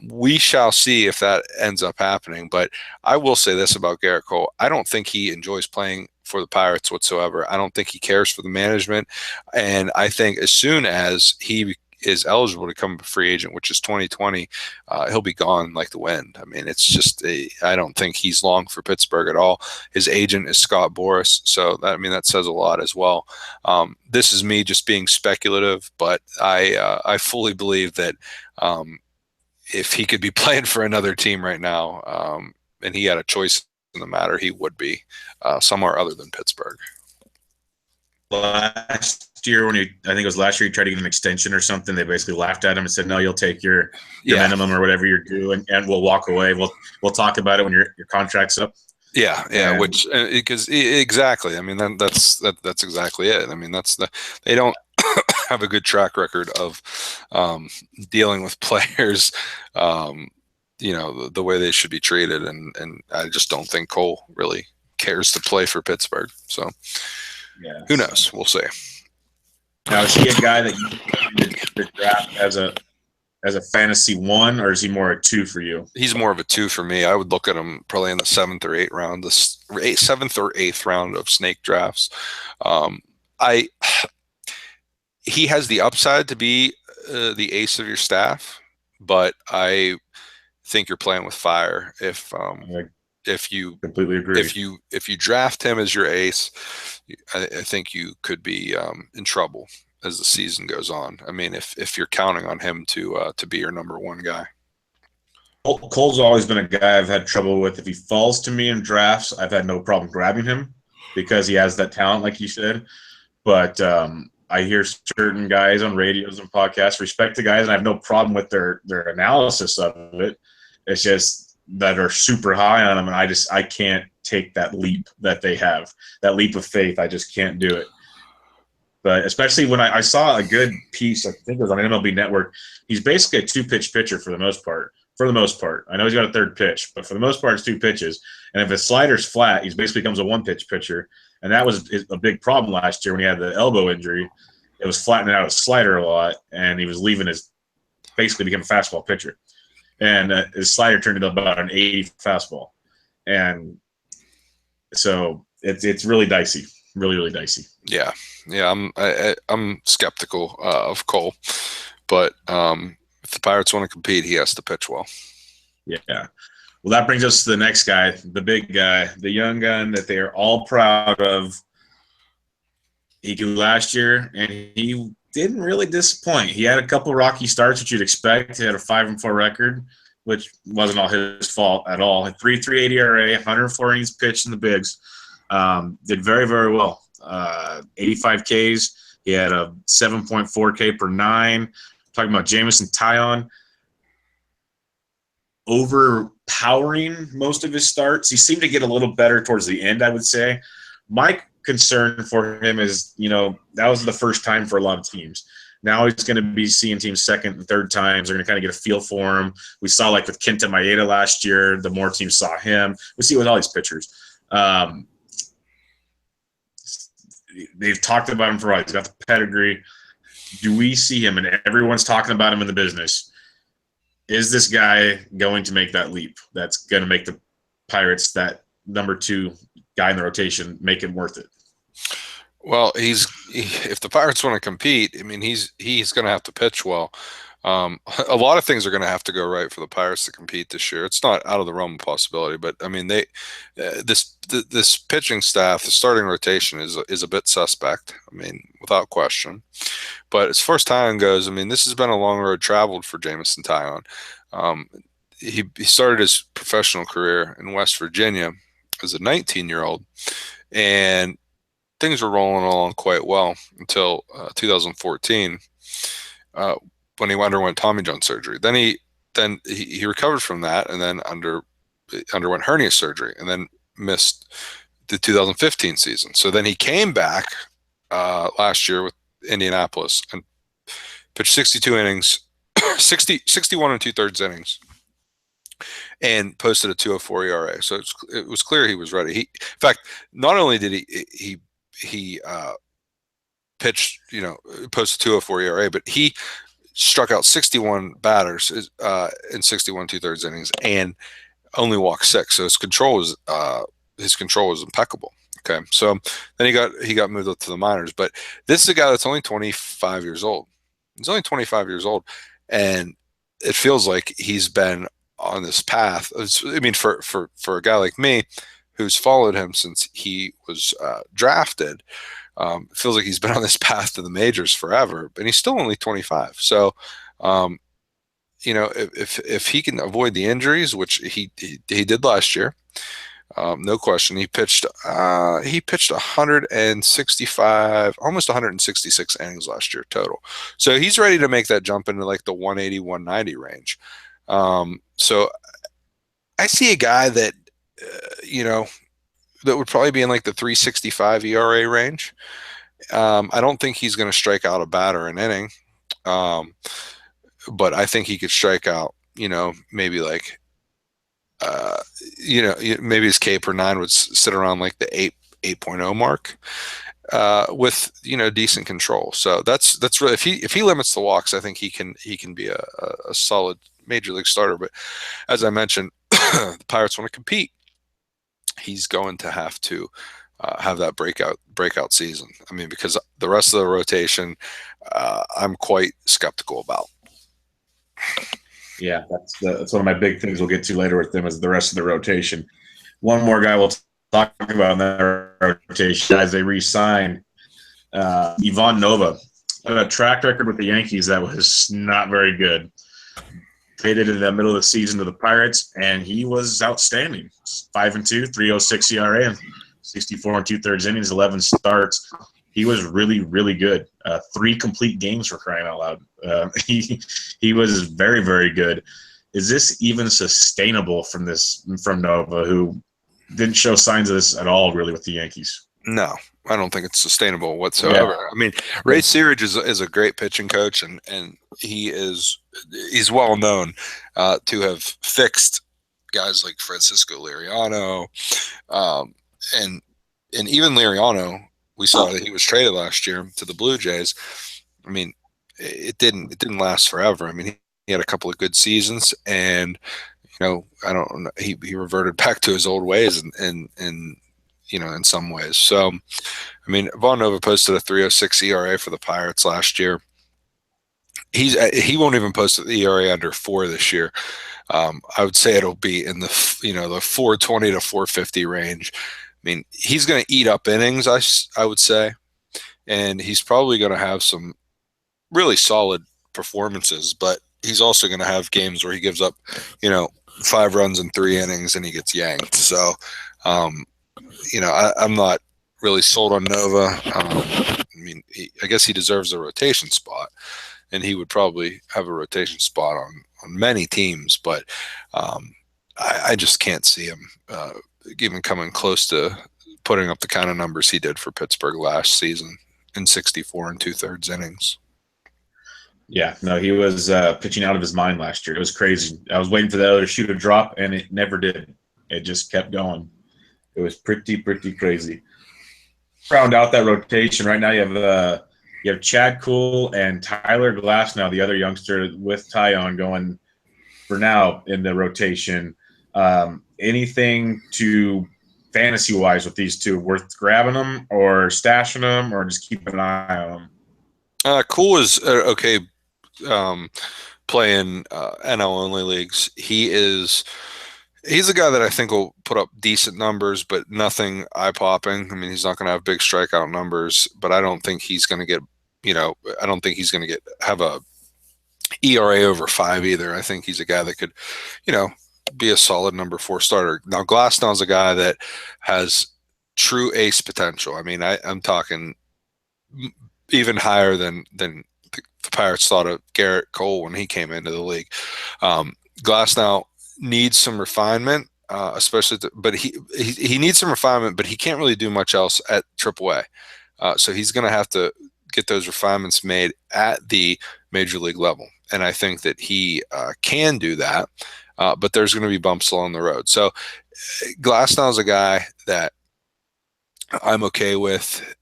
we shall see if that ends up happening. But I will say this about Garrett Cole. I don't think he enjoys playing for the Pirates whatsoever. I don't think he cares for the management. And I think as soon as he is eligible to become a free agent, which is 2020, he'll be gone like the wind. I mean, it's just I don't think he's long for Pittsburgh at all. His agent is Scott Boras, so that says a lot as well. This is me just being speculative, but I fully believe that if he could be playing for another team right now, and he had a choice in the matter, he would be somewhere other than Pittsburgh. Last year, I think it was last year, he tried to get an extension or something. They basically laughed at him and said, "No, you'll take your minimum or whatever you're due, and we'll walk away. We'll talk about it when your contract's up." Yeah, which because exactly. I mean, that's exactly it. I mean, they don't have a good track record of dealing with players, the way they should be treated, and I just don't think Cole really cares to play for Pittsburgh. So. Yeah. Who knows? We'll see. Now, is he a guy that you draft as a fantasy 1, or is he more a 2 for you? He's more of a 2 for me. I would look at him probably in the 7th or 8th round, the 7th or 8th round of snake drafts. He has the upside to be the ace of your staff, but I think you're playing with fire if you completely agree. If you draft him as your ace, I think you could be in trouble as the season goes on. I mean, if you're counting on him to be your number 1 guy. Cole's always been a guy I've had trouble with. If he falls to me in drafts, I've had no problem grabbing him because he has that talent, like you said. But I hear certain guys on radios and podcasts respect the guys, and I have no problem with their analysis of it. It's just that are super high on them, and I can't take that leap that they have, that leap of faith. I just can't do it. But especially when I saw a good piece, I think it was on MLB Network. He's basically a 2-pitch pitcher for the most part. I know he's got a 3rd pitch, but for the most part, it's 2 pitches. And if his slider's flat, he basically becomes a 1-pitch pitcher. And that was a big problem last year when he had the elbow injury. It was flattening out his slider a lot, and he was basically became a fastball pitcher. and his slider turned into about an 80 fastball, and so it's really dicey, really dicey. Yeah. I'm skeptical of Cole, but if the Pirates want to compete, he has to pitch well. Yeah. Well, that brings us to the next guy, the big guy, the young gun that they are all proud of. He grew last year, and he didn't really disappoint. He had a couple rocky starts, which you'd expect. He had a 5-4 record, which wasn't all his fault at all. Had 3.38 ERA, 104 innings pitched in the bigs. Did very well. 85 Ks. He had a 7.4 K per 9. Talking about Jameson Taillon, overpowering most of his starts. He seemed to get a little better towards the end, I would say. My concern for him is, that was the first time for a lot of teams. Now he's going to be seeing teams second and third times. They're going to kind of get a feel for him. We saw like with Kenta Maeda last year, the more teams saw him. We see it with all these pitchers. They've talked about him for a while. He's got the pedigree. Do we see him? And everyone's talking about him in the business. Is this guy going to make that leap that's going to make the Pirates that number 2 guy in the rotation, make it worth it? Well, if the Pirates want to compete, I mean, he's going to have to pitch well. A lot of things are going to have to go right for the Pirates to compete this year. It's not out of the realm of possibility, but I mean, this pitching staff, the starting rotation is a bit suspect. I mean, without question. But as far as Taillon goes, I mean, this has been a long road traveled for Jameson Taillon. He started his professional career in West Virginia as a 19-year-old, and things were rolling along quite well until 2014. When he underwent Tommy John surgery. Then he recovered from that, and then underwent hernia surgery, and then missed the 2015 season. So then he came back last year with Indianapolis and pitched 62 innings, 61 and 2/3 innings, and posted a 2.04 ERA. So it was clear he was ready. In fact, not only did he pitched, posted 2.04 ERA, but he struck out 61 batters in 61 2/3 innings and only walked 6. So his control was impeccable. Okay, so then he got moved up to the minors. But this is a guy that's only 25 years old. He's only 25 years old, and it feels like he's been on this path. I mean, for a guy like me who's followed him since he was drafted. It feels like he's been on this path to the majors forever, but he's still only 25. So, if he can avoid the injuries, which he did last year, no question. He pitched 165, almost 166 innings last year total. So he's ready to make that jump into like the 180, 190 range. So I see a guy that, that would probably be in like the 3.65 ERA range. I don't think he's going to strike out a batter an inning. But I think he could strike out, maybe like, maybe his K per 9 would sit around like the 8.0 mark, with, decent control. So that's really, if he limits the walks, I think he can be a solid major league starter. But as I mentioned, the Pirates want to compete. He's going to have to have that breakout season. I mean, because the rest of the rotation, I'm quite skeptical about. Yeah, that's one of my big things we'll get to later with them is the rest of the rotation. One more guy we'll talk about in that rotation as they re-signed Ivan Nova. Had a track record with the Yankees that was not very good. Traded in the middle of the season to the Pirates, and he was outstanding. 5-2, 3.06 ERA, and 64 2/3 innings, 11 starts. He was really, really good. 3 complete games for crying out loud. He was very, very good. Is this even sustainable from Nova, who didn't show signs of this at all, really, with the Yankees? No, I don't think it's sustainable whatsoever. Yeah. I mean, Ray Searage is a great pitching coach, and he's well known to have fixed guys like Francisco Liriano, and even Liriano. We saw that he was traded last year to the Blue Jays. I mean, it didn't last forever. I mean, he He had a couple of good seasons, and I don't know, he reverted back to his old ways in some ways. So, I mean, Vaughn Nova posted a 3.06 ERA for the Pirates last year. He won't even post the ERA under 4 this year. I would say it'll be in the 420 to 450 range. I mean, he's going to eat up innings, I would say, and he's probably going to have some really solid performances, but he's also going to have games where he gives up, 5 runs in 3 innings and he gets yanked. So, I'm not really sold on Nova. I mean, I guess he deserves a rotation spot, and he would probably have a rotation spot on many teams, but I just can't see him even coming close to putting up the kind of numbers he did for Pittsburgh last season in 64 and 2/3 innings. Yeah, no, he was pitching out of his mind last year. It was crazy. I was waiting for the other shoe to drop, and it never did. It just kept going. It was pretty crazy. Round out that rotation. Right now you have Chad Kuhl and Tyler Glasnow, the other youngster with Tyon going for now in the rotation. Anything to fantasy-wise with these two, worth grabbing them or stashing them or just keeping an eye on them? Kuhl is okay playing NL-only leagues. He's a guy that I think will put up decent numbers, but nothing eye-popping. I mean, he's not going to have big strikeout numbers, but I don't think he's going to get, I don't think he's going to have a ERA over 5 either. I think he's a guy that could, be a solid number 4 starter. Now, Glasnow's a guy that has true ace potential. I mean, I'm talking even higher than the Pirates thought of Garrett Cole when he came into the league. Glasnow needs some refinement, especially, but he needs some refinement, but he can't really do much else at AAA. So he's going to have to get those refinements made at the major league level. And I think that he can do that, but there's going to be bumps along the road. So Glasnow is a guy that I'm okay with,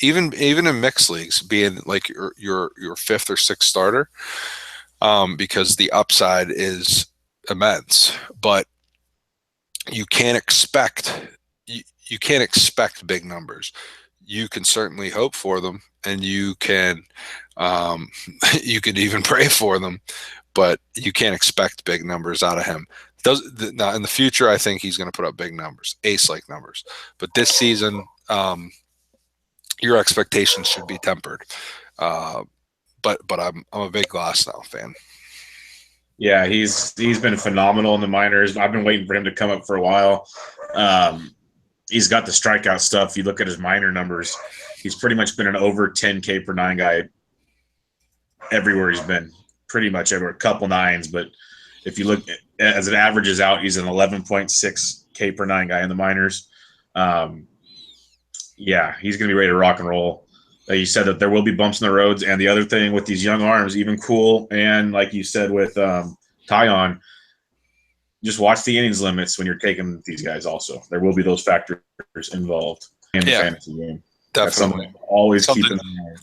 even in mixed leagues, being like your 5th or 6th starter, because the upside is immense. But you can't expect big numbers. You can certainly hope for them, and you can even pray for them, but you can't expect big numbers out of him. Now in the future, I think he's going to put up big numbers, ace-like numbers. But this season, your expectations should be tempered. But I'm a big Glasnow fan. Yeah, he's been phenomenal in the minors. I've been waiting for him to come up for a while. He's got the strikeout stuff. You look at his minor numbers, he's pretty much been an over 10K per 9 guy everywhere he's been. Pretty much everywhere, a couple 9s, but if you look as it averages out, he's an 11.6K per 9 guy in the minors. Yeah, he's going to be ready to rock and roll. You said that there will be bumps in the roads, and the other thing with these young arms, even Cool, and like you said with Tyon, just watch the innings limits when you're taking these guys also. There will be those factors involved in the fantasy game. Definitely. Always keep in mind.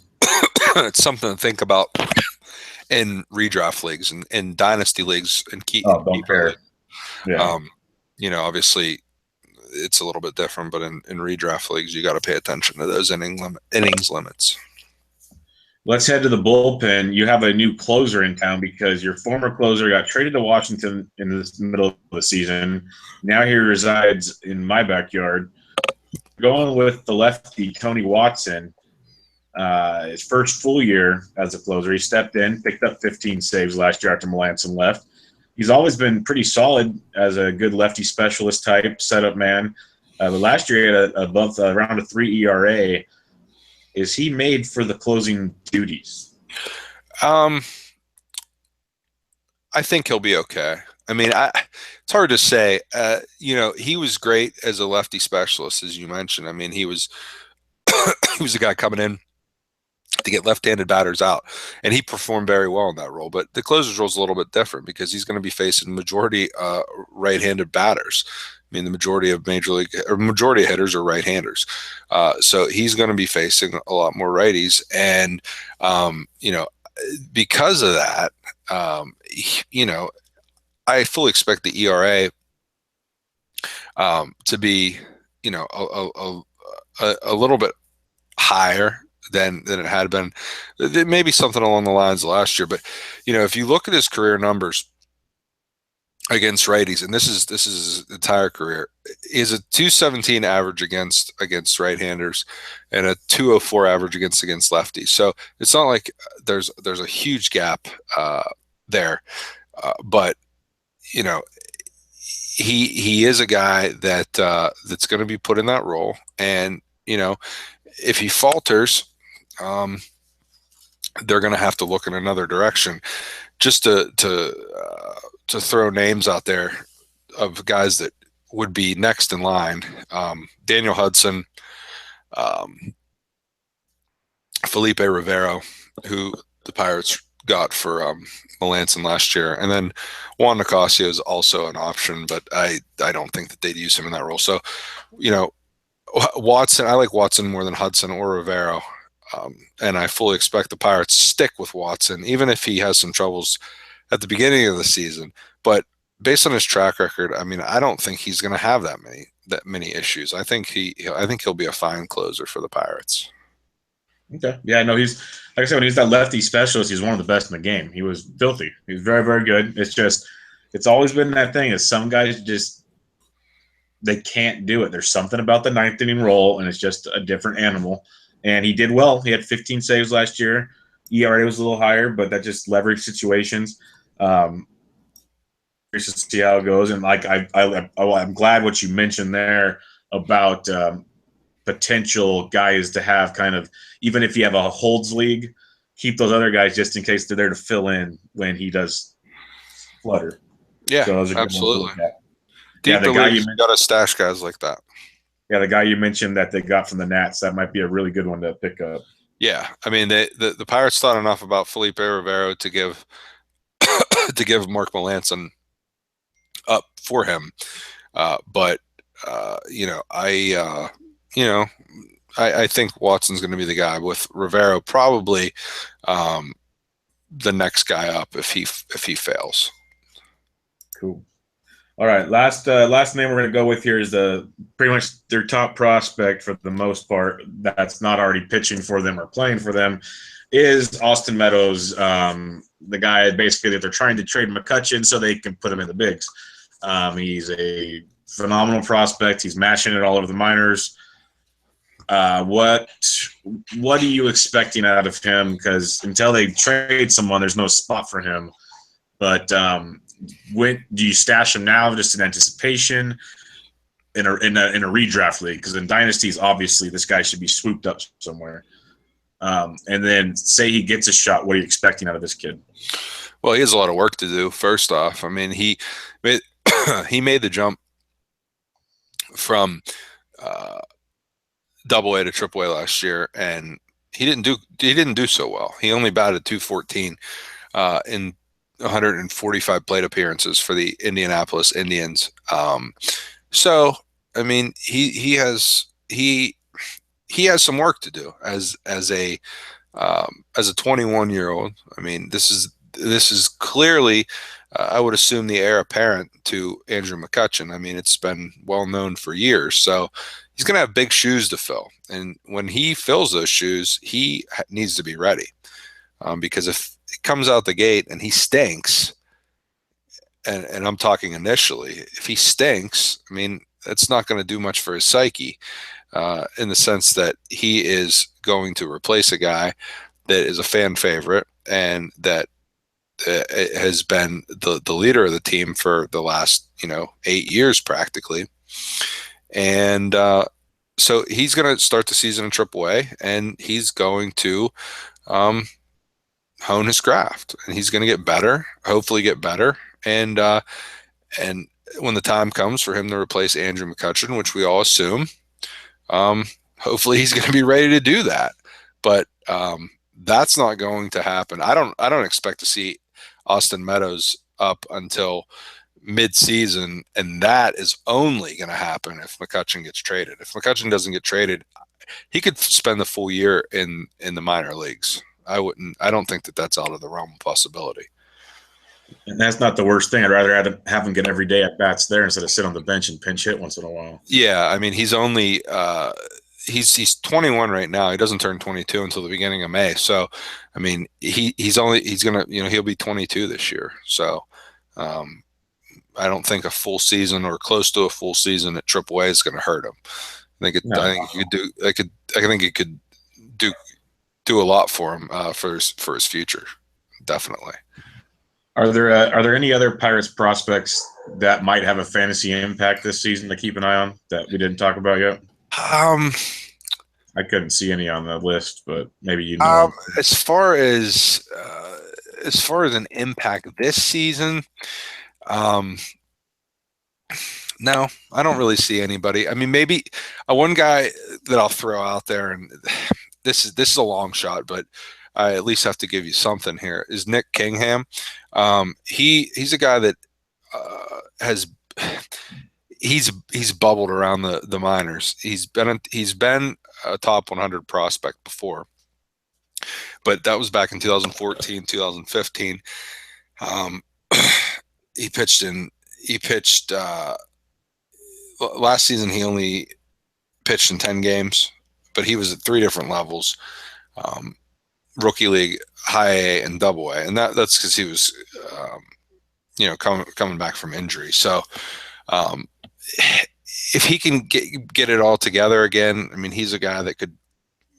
It's something to think about in redraft leagues and in dynasty leagues and don't care. Yeah. Obviously it's a little bit different, but in redraft leagues, you got to pay attention to those innings limits. Let's head to the bullpen. You have a new closer in town because your former closer got traded to Washington in the middle of the season. Now he resides in my backyard. Going with the lefty, Tony Watson, his first full year as a closer. He stepped in, picked up 15 saves last year after Melanson left. He's always been pretty solid as a good lefty specialist type setup man. But last year he had around a 3 ERA. Is he made for the closing duties? I think he'll be okay. I mean, it's hard to say. He was great as a lefty specialist, as you mentioned. I mean, he was a guy coming in to get left-handed batters out, and he performed very well in that role. But the closer's role is a little bit different because he's going to be facing majority right-handed batters. I mean, the majority of majority of hitters are right-handers, so he's going to be facing a lot more righties, and because of that, I fully expect the ERA to be, a little bit higher than it had been. Maybe something along the lines of last year, but if you look at his career numbers against righties, and this is his entire career, is a 217 average against right-handers and a 204 average against lefties. So it's not like there's a huge gap there, but he is a guy that's going to be put in that role, and if he falters, they're going to have to look in another direction. Just to throw names out there of guys that would be next in line: Daniel Hudson, Felipe Rivero, who the Pirates got for Melanson last year, and then Juan Nicasio is also an option, but I don't think that they'd use him in that role. So, Watson, I like Watson more than Hudson or Rivero, and I fully expect the Pirates to stick with Watson, even if he has some troubles at the beginning of the season. But based on his track record, I don't think he's going to have that many issues. I think he'll be a fine closer for the Pirates. Okay. Yeah, no, he's, like I said, when he's that lefty specialist, he's one of the best in the game. He was filthy. He was very, very good. It's always been that thing is some guys just, they can't do it. There's something about the ninth inning role, and it's just a different animal. And he did well. He had 15 saves last year. ERA was a little higher, but that just leveraged situations. Curious to see how it goes. And I'm glad what you mentioned there about potential guys to have kind of, even if you have a holds league, keep those other guys just in case they're there to fill in when he does flutter. Yeah, so absolutely. Yeah, the guy you got to stash guys like that. Yeah, the guy you mentioned that they got from the Nats, that might be a really good one to pick up. Yeah, the Pirates thought enough about Felipe Rivero to give Mark Melanson up for him, but I think Watson's going to be the guy, with Rivero probably the next guy up if he fails. Cool. All right, last name we're going to go with here is pretty much their top prospect for the most part that's not already pitching for them or playing for them is Austin Meadows, the guy basically that they're trying to trade McCutchen so they can put him in the bigs. He's a phenomenal prospect. He's mashing it all over the minors. What are you expecting out of him? Because until they trade someone, there's no spot for him. But do you stash him now just in anticipation in a redraft league? Because in dynasties, obviously, this guy should be swooped up somewhere. And then say he gets a shot. What are you expecting out of this kid? Well, he has a lot of work to do. First off, he made the jump from Double-A to Triple-A last year, and he didn't do so well. He only batted .214 in 145 plate appearances for the Indianapolis Indians. So he has some work to do as a 21-year-old. This is clearly, I would assume, the heir apparent to Andrew McCutchen. It's been well known for years. So he's going to have big shoes to fill. And when he fills those shoes, he needs to be ready. Because if it comes out the gate and he stinks, and I'm talking initially, if he stinks, it's not going to do much for his psyche, in the sense that he is going to replace a guy that is a fan favorite and that has been the leader of the team for the last 8 years practically. And so he's going to start the season in Triple-A, and he's going to hone his craft, and he's going to get better, hopefully get better. And when the time comes for him to replace Andrew McCutchen, which we all assume, hopefully he's going to be ready to do that. But that's not going to happen. I don't expect to see Austin Meadows up until mid-season, and that is only going to happen if McCutchen gets traded. If McCutchen doesn't get traded, he could spend the full year in the minor leagues. I don't think that that's out of the realm of possibility. And that's not the worst thing. I'd rather have him get every day at bats there instead of sit on the bench and pinch hit once in a while. Yeah, I mean, he's only he's 21 right now. He doesn't turn 22 until the beginning of May. So, I mean, he's gonna, he'll be 22 this year. So, I don't think a full season or close to a full season at AAA is going to hurt him. I think it could do a lot for him for his future. Definitely. Are there any other Pirates prospects that might have a fantasy impact this season to keep an eye on that we didn't talk about yet? I couldn't see any on the list, but maybe you know. As far as an impact this season, no, I don't really see anybody. I mean, maybe one guy that I'll throw out there, and this is a long shot, but I at least have to give you something here, is Nick Kingham. He's a guy that he's bubbled around the minors. He's been a top 100 prospect before, but that was back in 2014, 2015. He pitched last season. He only pitched in 10 games, but he was at 3 different levels. Rookie league, high A and double A. And that's because he was, coming back from injury. So, if he can get it all together again, I mean, he's a guy that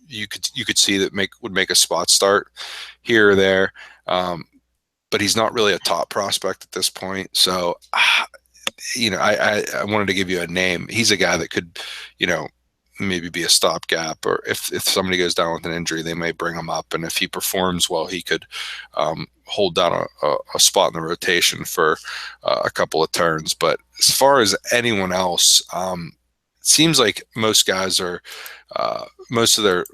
you could see that would make a spot start here or there. But he's not really a top prospect at this point. So, I wanted to give you a name. He's a guy that could, maybe be a stopgap, or if somebody goes down with an injury, they may bring him up. And if he performs well, he could hold down a spot in the rotation for a couple of turns. But as far as anyone else, it seems like most guys are, most of their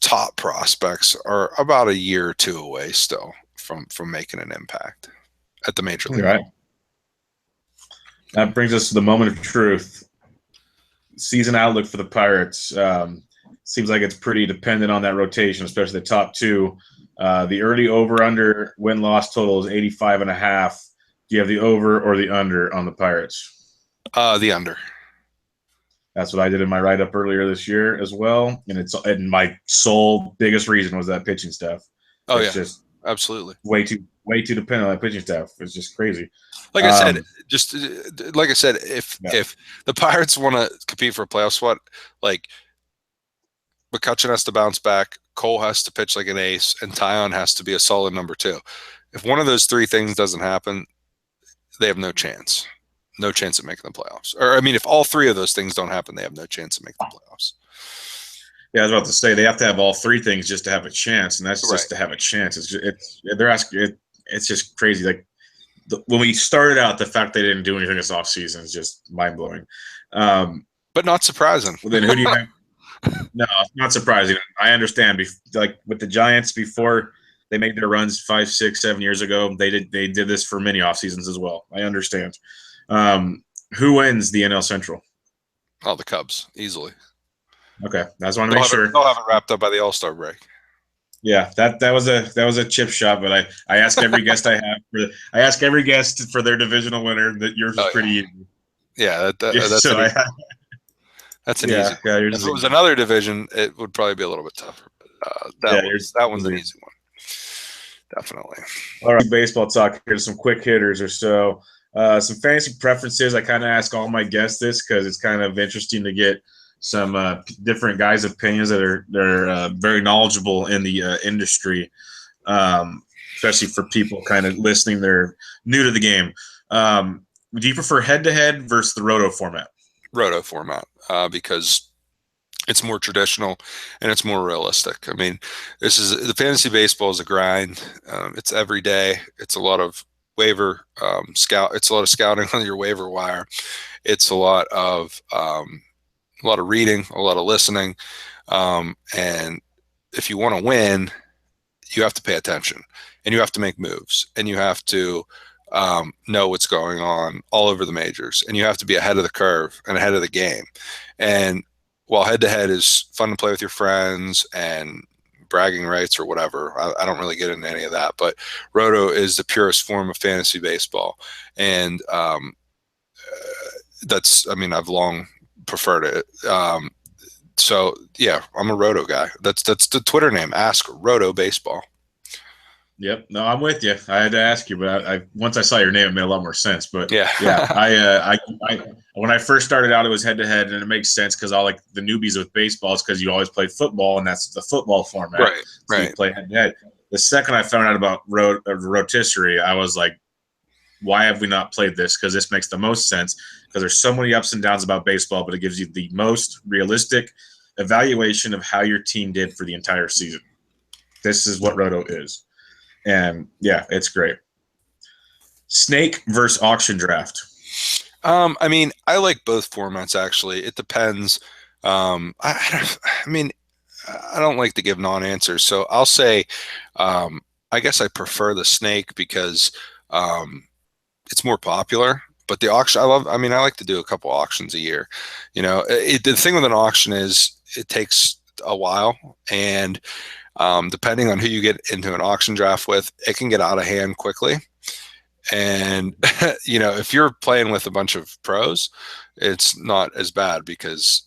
top prospects are about a year or two away still from making an impact at the major league. Right. That brings us to the moment of truth. Season outlook for the Pirates. Seems like it's pretty dependent on that rotation, especially the top 2. The early over-under win-loss total is 85.5. Do you have the over or the under on the Pirates? The under. That's what I did in my write-up earlier this year as well. And my sole biggest reason was that pitching staff. Oh, it's yeah. Just absolutely. Way too dependent on that pitching staff. It's just crazy. Like I said, if the Pirates want to compete for a playoff spot, like McCutchen has to bounce back, Cole has to pitch like an ace, and Taillon has to be a solid number 2. If one of those 3 things doesn't happen, they have no chance. No chance of making the playoffs. Or, I mean, if all 3 of those things don't happen, they have no chance of making the playoffs. Yeah, I was about to say they have to have all 3 things just to have a chance, and that's just to have a chance. It's just crazy. Like when we started out, the fact they didn't do anything this offseason is just mind blowing. But not surprising. Well, then who do you have? No, not surprising. I understand. Like with the Giants before they made their runs 5, 6, 7 years ago, they did this for many off seasons as well. I understand. Who wins the NL Central? Oh, the Cubs, easily. Okay, that's want to make sure. They'll have it wrapped up by the All-Star break. Yeah, that was a chip shot, but I ask every guest I ask every guest for their divisional winner. That yours is pretty easy. Yeah, that's so an easy one. If it was another division, it would probably be a little bit tougher. But that one's an easy one. Definitely. All right, baseball talk. Here's some quick hitters or so. Some fantasy preferences. I kind of ask all my guests this because it's kind of interesting to get some different guys' opinions that are very knowledgeable in the industry, especially for people kind of listening. They're new to the game. Do you prefer head-to-head versus the roto format? Roto format, because it's more traditional and it's more realistic. I mean, the fantasy baseball is a grind. It's every day. It's a lot of waiver scout. It's a lot of scouting on your waiver wire. It's a lot of reading, a lot of listening. And if you want to win, you have to pay attention and you have to make moves and you have to know what's going on all over the majors, and you have to be ahead of the curve and ahead of the game. And while head to head is fun to play with your friends and bragging rights or whatever. I don't really get into any of that, but Roto is the purest form of fantasy baseball. And I've long preferred it. So yeah, I'm a Roto guy. That's the Twitter name, AskROTObaseball. Yep. No, I'm with you. I had to ask you, but I once I saw your name, it made a lot more sense. But yeah, I when I first started out, it was head to head, and it makes sense because all like the newbies with baseball is because you always played football, and that's the football format. Right. So you play head to head. The second I found out about rotisserie, I was like, why have we not played this? Because this makes the most sense. Because there's so many ups and downs about baseball, but it gives you the most realistic evaluation of how your team did for the entire season. This is what Roto is. And yeah, it's great. Snake versus auction draft. I like both formats actually. It depends. I don't like to give non-answers, so I'll say I guess I prefer the snake because it's more popular. But the auction, I like to do a couple auctions a year. The thing with an auction is it takes a while, and depending on who you get into an auction draft with, it can get out of hand quickly. And if you're playing with a bunch of pros, it's not as bad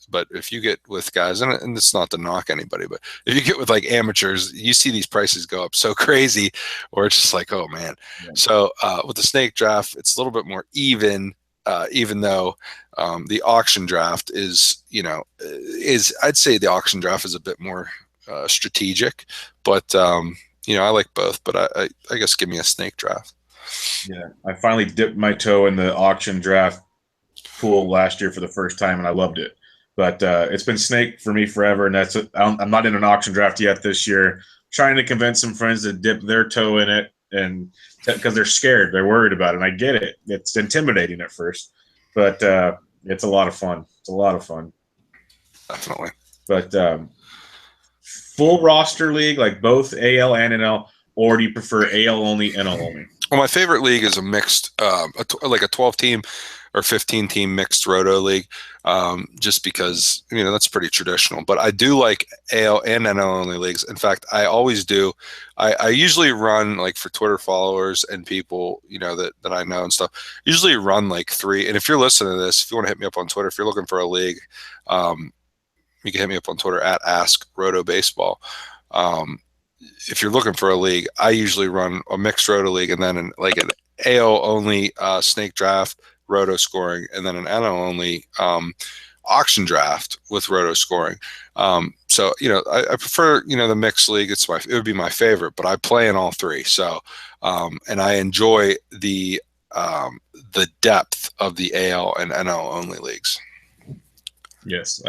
but if you get with guys, and it's not to knock anybody, but if you get with like amateurs, you see these prices go up so crazy, or it's just like, oh man. Yeah. So with the snake draft, it's a little bit more even though the auction draft is I'd say the auction draft is a bit more strategic, but I like both, but I guess give me a snake draft. Yeah, I finally dipped my toe in the auction draft pool last year for the first time, and I loved it. But it's been snake for me forever, and I'm not in an auction draft yet this year. Trying to convince some friends to dip their toe in it, and because they're scared, they're worried about it. And I get it; it's intimidating at first, but it's a lot of fun. It's a lot of fun, definitely. But full roster league, like both AL and NL, or do you prefer AL only, NL only? Well, my favorite league is a mixed, like a 12-team or 15-team mixed Roto league, just because, that's pretty traditional. But I do like AL and NL only leagues. In fact, I always do. I usually run, like for Twitter followers and people, that I know and stuff, usually run like 3. And if you're listening to this, if you want to hit me up on Twitter, if you're looking for a league, you can hit me up on Twitter at AskROTObaseball. If you're looking for a league, I usually run a mixed Roto league, and then an AL only snake draft, Roto scoring, and then an NL only auction draft with Roto scoring. So I prefer the mixed league. It would be my favorite, but I play in all 3. So and I enjoy the depth of the AL and NL only leagues. Yes,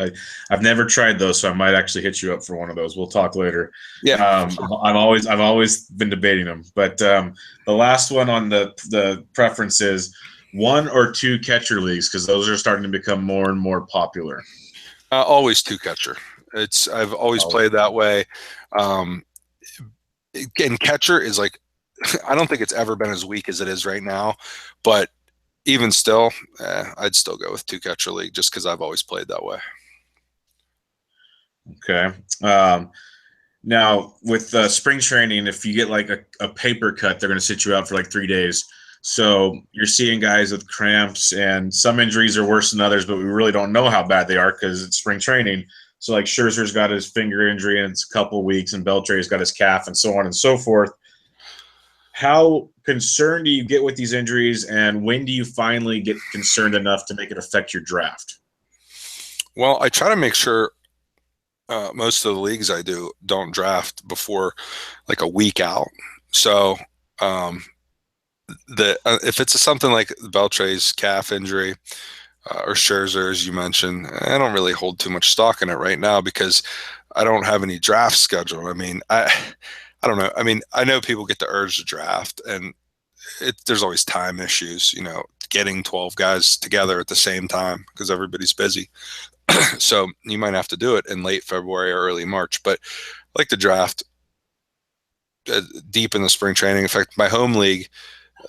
I've never tried those, so I might actually hit you up for one of those. We'll talk later. Yeah, I've always been debating them, but the last one on the preference is 1 or 2 catcher leagues, because those are starting to become more and more popular. Always 2 catcher. I've always played that way. And catcher is like, I don't think it's ever been as weak as it is right now, but even still, I'd still go with 2 catcher league just because I've always played that way. Okay. Now with spring training, if you get like a paper cut, they're going to sit you out for like 3 days. So you're seeing guys with cramps, and some injuries are worse than others, but we really don't know how bad they are because it's spring training. So like Scherzer's got his finger injury and it's a couple weeks, and Beltre's got his calf, and so on and so forth. How concerned do you get with these injuries, and when do you finally get concerned enough to make it affect your draft? Well, I try to make sure most of the leagues I do don't draft before like a week out. So if it's something like Beltre's calf injury or Scherzer, as you mentioned, I don't really hold too much stock in it right now because I don't have any draft scheduled. I don't know. I know people get the urge to draft, and there's always time issues, getting 12 guys together at the same time because everybody's busy. So you might have to do it in late February or early March. But I like to draft deep in the spring training. In fact, my home league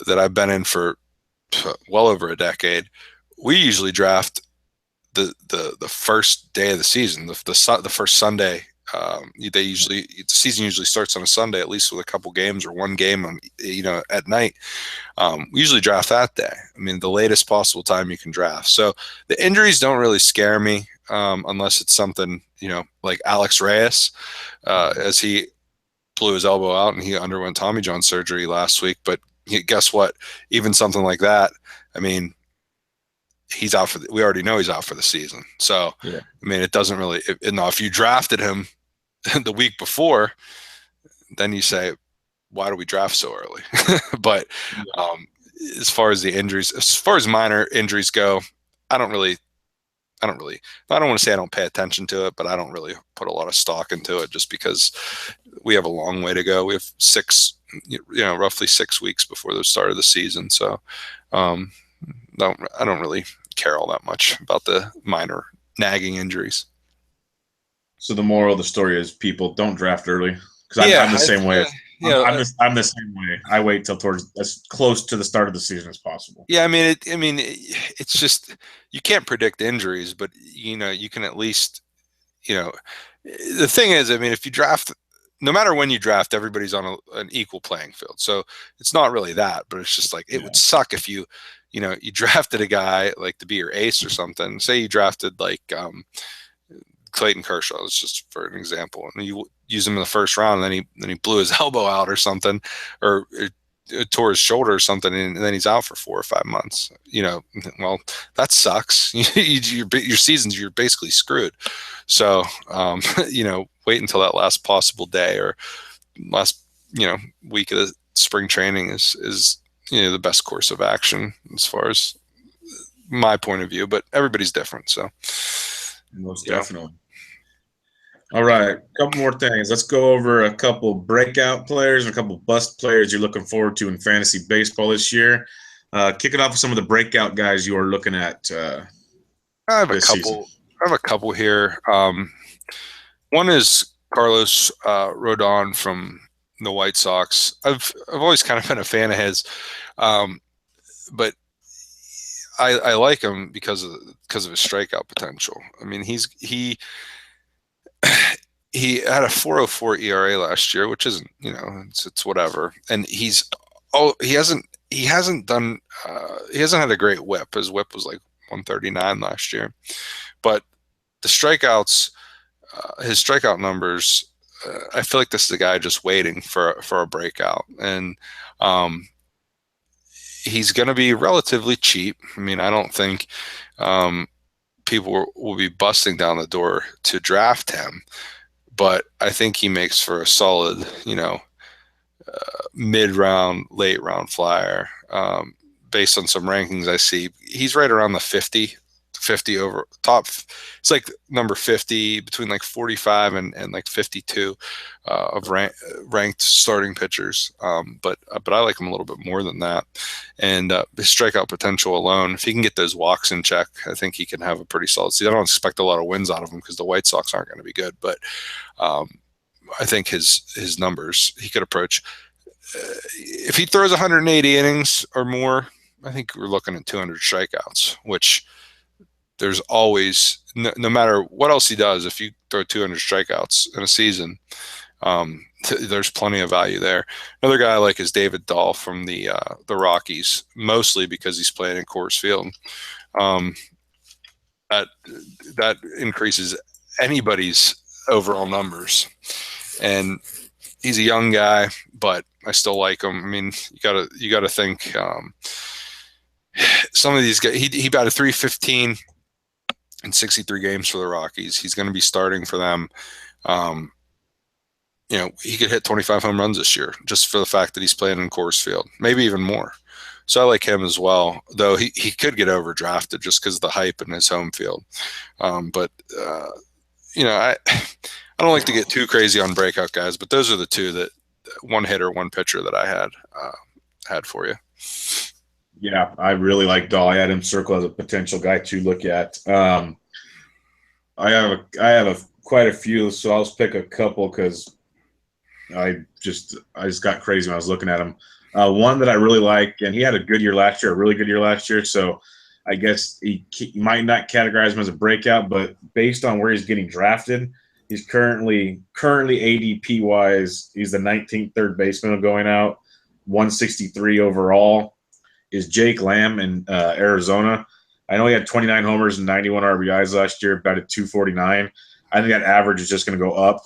that I've been in for well over a decade, we usually draft the first day of the season, the first Sunday The season usually starts on a Sunday, at least with a couple games or one game on, at night. We usually draft that day. I mean, the latest possible time you can draft. So the injuries don't really scare me unless it's something, like Alex Reyes, as he blew his elbow out and he underwent Tommy John surgery last week. But guess what? Even something like that, I mean, he's out we already know he's out for the season. So, yeah. I mean, it doesn't really, if you drafted him the week before, then you say, why do we draft so early? But as far as the injuries, as far as minor injuries go, I don't want to say I don't pay attention to it, but I don't really put a lot of stock into it just because we have a long way to go. We have roughly 6 weeks before the start of the season. So, I don't really care all that much about the minor nagging injuries. So the moral of the story is people don't draft early, because I'm the same way. I'm the same way. I wait till towards as close to the start of the season as possible. Yeah, it's just you can't predict injuries, but you can at least, the thing is, if you draft, no matter when you draft, everybody's on an equal playing field. So it's not really that, but it's just like it would suck if you drafted a guy like to be your ace or something. Say you drafted like Clayton Kershaw, that's just for an example, and you use him in the first round, and then he blew his elbow out or something, or it tore his shoulder or something, and then he's out for 4 or 5 months. Well, that sucks. Your seasons, you're basically screwed. So, wait until that last possible day or last week of the spring training is the best course of action as far as my point of view. But everybody's different, so most definitely. All right, a couple more things. Let's go over a couple breakout players and a couple bust players you're looking forward to in fantasy baseball this year. Kick it off with some of the breakout guys you are looking at. I have a couple here. One is Carlos Rodon from the White Sox. I've always kind of been a fan of his, but I like him because of his strikeout potential. I mean, he had a 4.04 ERA last year, which isn't, it's whatever. And he hasn't had a great whip. His whip was like 139 last year, but the strikeouts, his strikeout numbers, I feel like this is a guy just waiting for a breakout. And he's going to be relatively cheap. I mean, I don't think people will be busting down the door to draft him, but I think he makes for a solid, mid-round, late-round flyer. Based on some rankings I see, he's right around the 50 over top. It's like number 50 between like 45 and like 52 of ranked starting pitchers. But I like him a little bit more than that. And his strikeout potential alone, if he can get those walks in check, I think he can have a pretty solid season. I don't expect a lot of wins out of him because the White Sox aren't going to be good, but I think his numbers, he could approach. If he throws 180 innings or more, I think we're looking at 200 strikeouts, which there's always, no matter what else he does, if you throw 200 strikeouts in a season, there's plenty of value there. Another guy I like is David Dahl from the Rockies, mostly because he's playing in Coors Field. That increases anybody's overall numbers. And he's a young guy, but I still like him. I mean, you gotta think some of these guys. He batted .315 in 63 games for the Rockies. He's going to be starting for them. He could hit 25 home runs this year just for the fact that he's playing in Coors Field, maybe even more. So I like him as well, though he could get overdrafted just because of the hype in his home field. But I don't like to get too crazy on breakout guys, but those are the two that one hitter, one pitcher that I had for you. Yeah, I really like Dahl. I had him circled as a potential guy to look at. I have quite a few, so I'll just pick a couple because I just got crazy when I was looking at him. One that I really like, and he had a good year last year, a really good year last year. So I guess he might not categorize him as a breakout, but based on where he's getting drafted, He's currently ADP wise, he's the 19th third baseman going out, 163 overall. Is Jake Lamb in Arizona. I know he had 29 homers and 91 RBIs last year, batted 249. I think that average is just going to go up.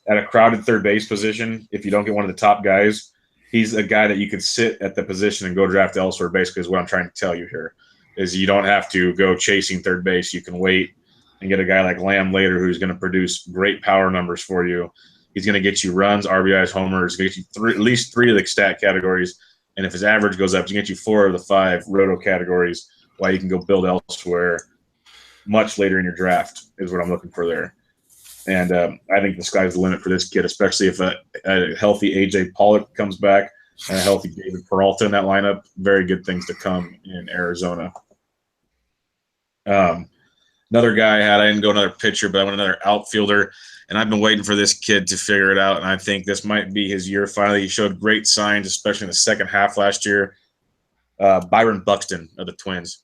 At a crowded third base position, if you don't get one of the top guys, he's a guy that you could sit at the position and go draft elsewhere, basically, is what I'm trying to tell you here, is you don't have to go chasing third base. You can wait and get a guy like Lamb later who's going to produce great power numbers for you. He's going to get you runs, RBIs, homers, get you at least 3 of the stat categories. And if his average goes up, he's going to get you 4 of the 5 roto categories while you can go build elsewhere much later in your draft is what I'm looking for there. And I think the sky's the limit for this kid, especially if a healthy A.J. Pollock comes back and a healthy David Peralta in that lineup. Very good things to come in Arizona. Another guy I didn't go another pitcher, but I went another outfielder, and I've been waiting for this kid to figure it out, and I think this might be his year finally. He showed great signs, especially in the second half last year. Byron Buxton of the Twins.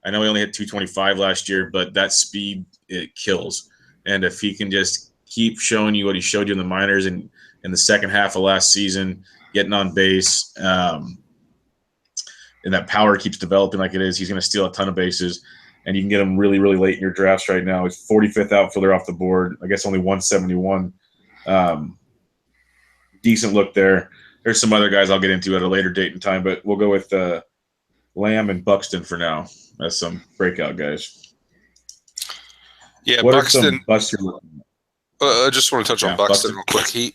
I know he only hit 225 last year, but that speed, it kills. And if he can just keep showing you what he showed you in the minors and in the second half of last season, getting on base, and that power keeps developing like it is, he's going to steal a ton of bases. And you can get him really, really late in your drafts right now. He's 45th outfielder off the board. I guess only 171. Decent look there. There's some other guys I'll get into at a later date and time, but we'll go with Lamb and Buxton for now as some breakout guys. Yeah, what Buxton. I just want to touch on Buxton real quick. He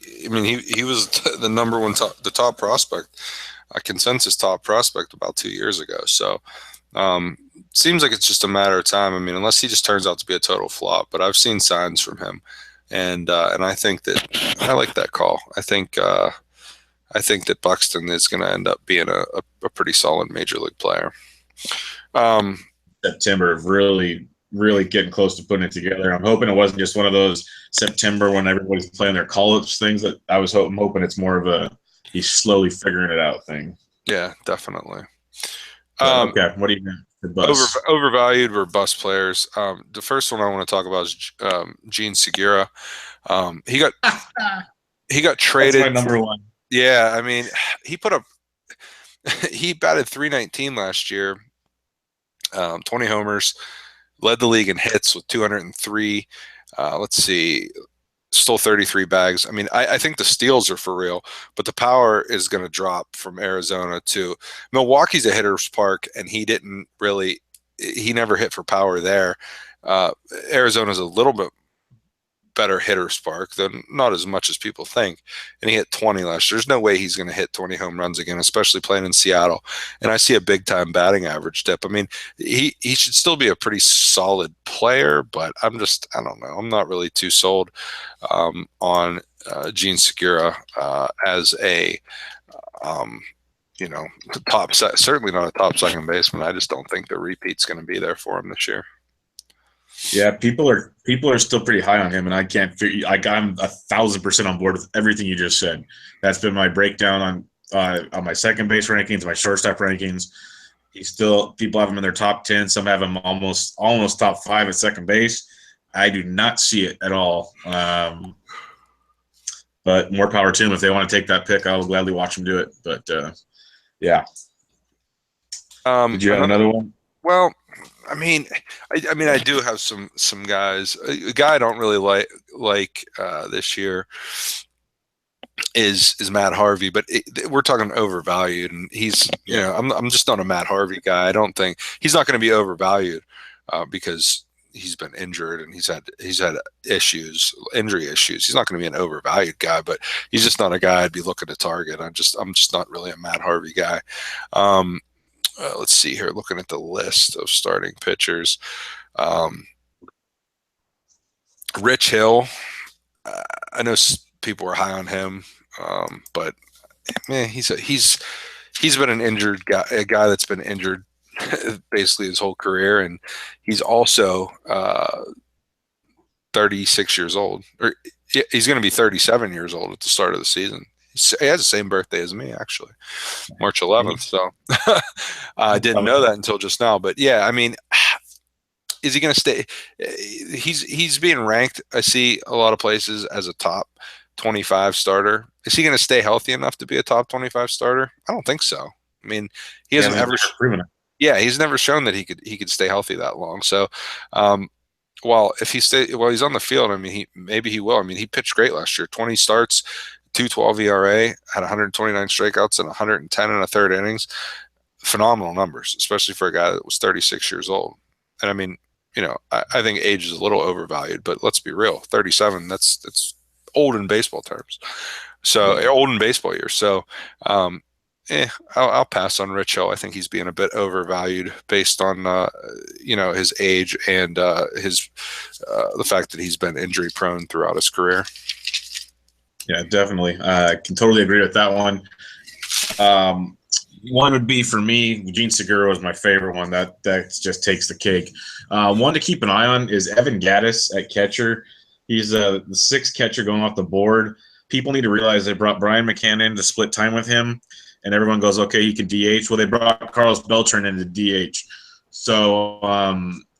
was the number one the top prospect, a consensus top prospect about 2 years ago. So seems like it's just a matter of time. I mean, unless he just turns out to be a total flop. But I've seen signs from him, and I think that I like that call. I think that Buxton is going to end up being a pretty solid major league player. September, really getting close to putting it together. I'm hoping it wasn't just one of those September when everybody's playing their call-ups things. That I was hoping it's more of a he's slowly figuring it out thing. Yeah, definitely. Okay, what do you got? Overvalued or bust players. The first one I want to talk about is Gene Segura. He got traded. That's my number one. Yeah, I mean, he batted .319 last year, 20 homers, led the league in hits with 203. Let's see, stole 33 bags. I mean, I think the steals are for real, but the power is going to drop from Arizona to Milwaukee's a hitter's park, and he never hit for power there. Arizona's a little bit better hitter's park, though not as much as people think. And he hit 20 last year. There's no way he's going to hit 20 home runs again, especially playing in Seattle. And I see a big-time batting average dip. I mean, he should still be a pretty solid player, but I don't know. I'm not really too sold on Gene Segura as a certainly not a top second baseman. I just don't think the repeat's going to be there for him this year. Yeah, people are still pretty high on him, and I can't figure. I'm 1,000% on board with everything you just said. That's been my breakdown on my second base rankings, my shortstop rankings. People have him in their top 10. Some have him almost top 5 at second base. I do not see it at all. But more power to him. If they want to take that pick, I'll gladly watch them do it. But yeah. Did you have another one? Well, I mean, I do have some guys. A guy I don't really like this year is Matt Harvey, but we're talking overvalued, and he's I'm just not a Matt Harvey guy. I don't think he's not going to be overvalued because he's been injured and he's had injury issues. He's not going to be an overvalued guy, but he's just not a guy I'd be looking to target. I'm just not really a Matt Harvey guy. Let's see here. Looking at the list of starting pitchers, Rich Hill. I know people were high on him, but man, he's been an injured guy, a guy that's been injured basically his whole career, and he's also 36 years old, or he's going to be 37 years old at the start of the season. He has the same birthday as me, actually, March 11th. So I didn't know that until just now. But yeah, I mean, is he going to stay? He's being ranked, I see a lot of places, as a top 25 starter. Is he going to stay healthy enough to be a top 25 starter? I don't think so. I mean, he hasn't ever proven it. Yeah, he's never shown that he could stay healthy that long. So, while he's on the field, I mean, maybe he will. I mean, he pitched great last year. 20 starts, 2.12 ERA, had 129 strikeouts and 110 in a third innings. Phenomenal numbers, especially for a guy that was 36 years old. And I mean, I think age is a little overvalued, but let's be real. 37, that's old in baseball terms. So old in baseball years. So, I'll pass on Rich Hill. I think he's being a bit overvalued based on his age and the fact that he's been injury prone throughout his career. Yeah, definitely. I can totally agree with that one. One would be for me, Gene Segura was my favorite one. That just takes the cake. One to keep an eye on is Evan Gattis at catcher. He's the sixth catcher going off the board. People need to realize they brought Brian McCann in to split time with him. And everyone goes, okay, he can DH. Well, they brought Carlos Beltran into DH. So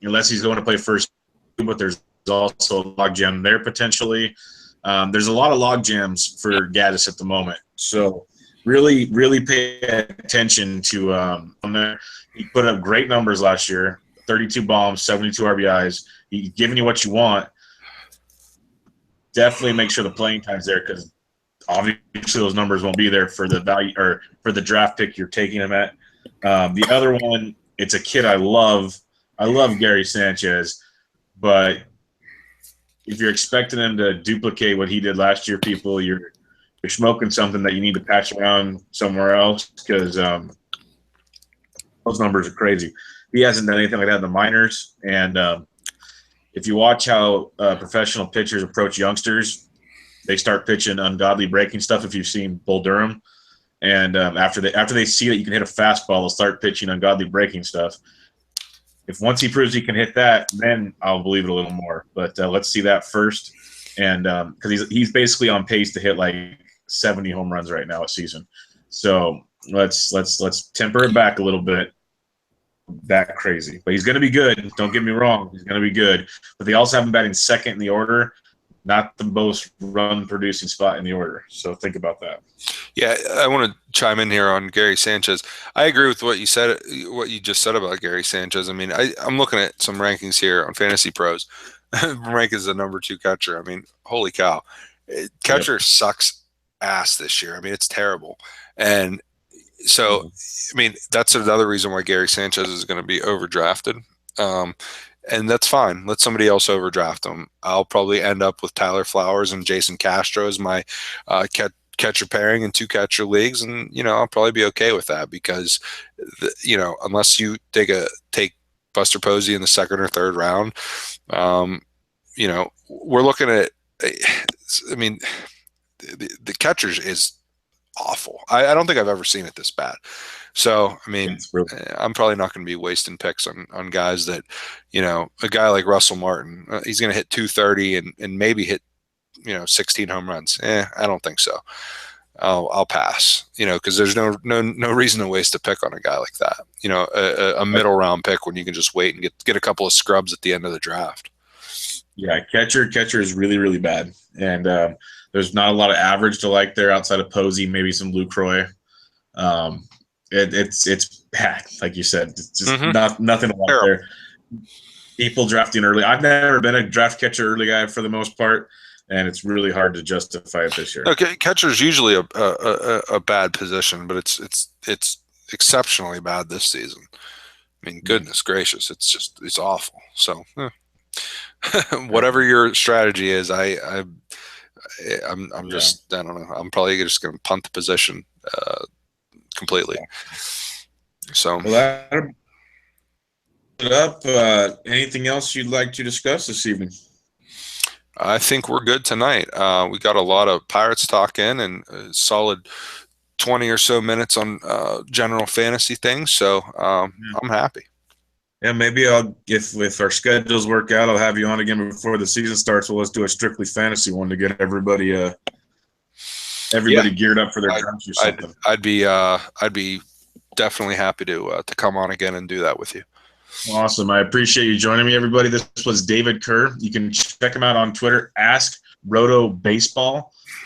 unless he's going to play first, but there's also a logjam there potentially. There's a lot of log jams for Gaddis at the moment. So really, really pay attention to on there. He put up great numbers last year, 32 bombs, 72 RBIs. He's giving you what you want. Definitely make sure the playing time's there because obviously those numbers won't be there for the value or for the draft pick you're taking him at. The other one, it's a kid I love. I love Gary Sanchez, but if you're expecting him to duplicate what he did last year, people, you're smoking something that you need to patch around somewhere else because those numbers are crazy. He hasn't done anything like that in the minors, and if you watch how professional pitchers approach youngsters, they start pitching ungodly breaking stuff. If you've seen Bull Durham, and after they see that you can hit a fastball, they'll start pitching ungodly breaking stuff. If once he proves he can hit that, then I'll believe it a little more. But let's see that first, and because he's basically on pace to hit like 70 home runs right now a season. So let's temper it back a little bit. That crazy, but he's going to be good. Don't get me wrong, he's going to be good. But they also have him batting second in the order, not the most run-producing spot in the order. So think about that. Yeah, I want to chime in here on Gary Sanchez. I agree with what you said, what you just said about Gary Sanchez. I mean, I'm looking at some rankings here on Fantasy Pros. Rank is the number 2 catcher. I mean, holy cow. Catcher sucks ass this year. I mean, it's terrible. And so, I mean, that's another reason why Gary Sanchez is going to be overdrafted. And that's fine. Let somebody else overdraft him. I'll probably end up with Tyler Flowers and Jason Castro as my catcher pairing in 2 catcher leagues. And, I'll probably be okay with that because, unless you take Buster Posey in the 2nd or 3rd round, we're looking at, I mean, the catchers is awful. I don't think I've ever seen it this bad. So, I mean, I'm probably not going to be wasting picks on guys that, a guy like Russell Martin, he's going to hit 230 and maybe hit, 16 home runs. I don't think so. I'll pass, because there's no reason to waste a pick on a guy like that. A middle round pick when you can just wait and get a couple of scrubs at the end of the draft. Yeah, catcher is really, really bad. And there's not a lot of average to like there outside of Posey, maybe some Lucroy. It's bad, like you said. It's just nothing to like there. People drafting early. I've never been a draft catcher early guy for the most part, and it's really hard to justify it this year. Okay, catcher is usually a bad position, but it's exceptionally bad this season. I mean, goodness gracious, it's awful. So, whatever your strategy is, I'm just I don't know. I'm probably just going to punt the position completely. So, well, it up. Anything else you'd like to discuss this evening? I think we're good tonight. We got a lot of Pirates talk in and a solid 20 or so minutes on general fantasy things. So I'm happy. Yeah, maybe if our schedules work out, I'll have you on again before the season starts. Well, let's do a strictly fantasy one to get everybody geared up for their drafts or something. I'd be definitely happy to come on again and do that with you. Awesome. I appreciate you joining me, everybody. This was David Kerr. You can check him out on Twitter, AskROTObaseball.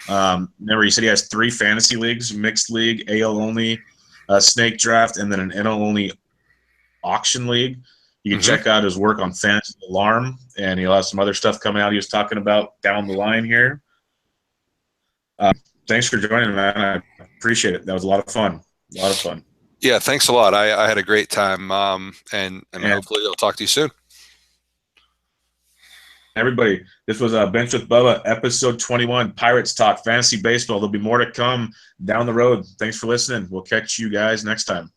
Remember, he said he has 3 fantasy leagues: mixed league, AL only, snake draft, and then an NL only auction league. You can check out his work on Fantasy Alarm, and he'll have some other stuff coming out he was talking about down the line here. Thanks for joining, man. I appreciate it. That was a lot of fun. A lot of fun. Yeah, thanks a lot. I had a great time, and hopefully I'll talk to you soon. Everybody, this was Bench with Bubba, episode 21, Pirates Talk, Fantasy Baseball. There'll be more to come down the road. Thanks for listening. We'll catch you guys next time.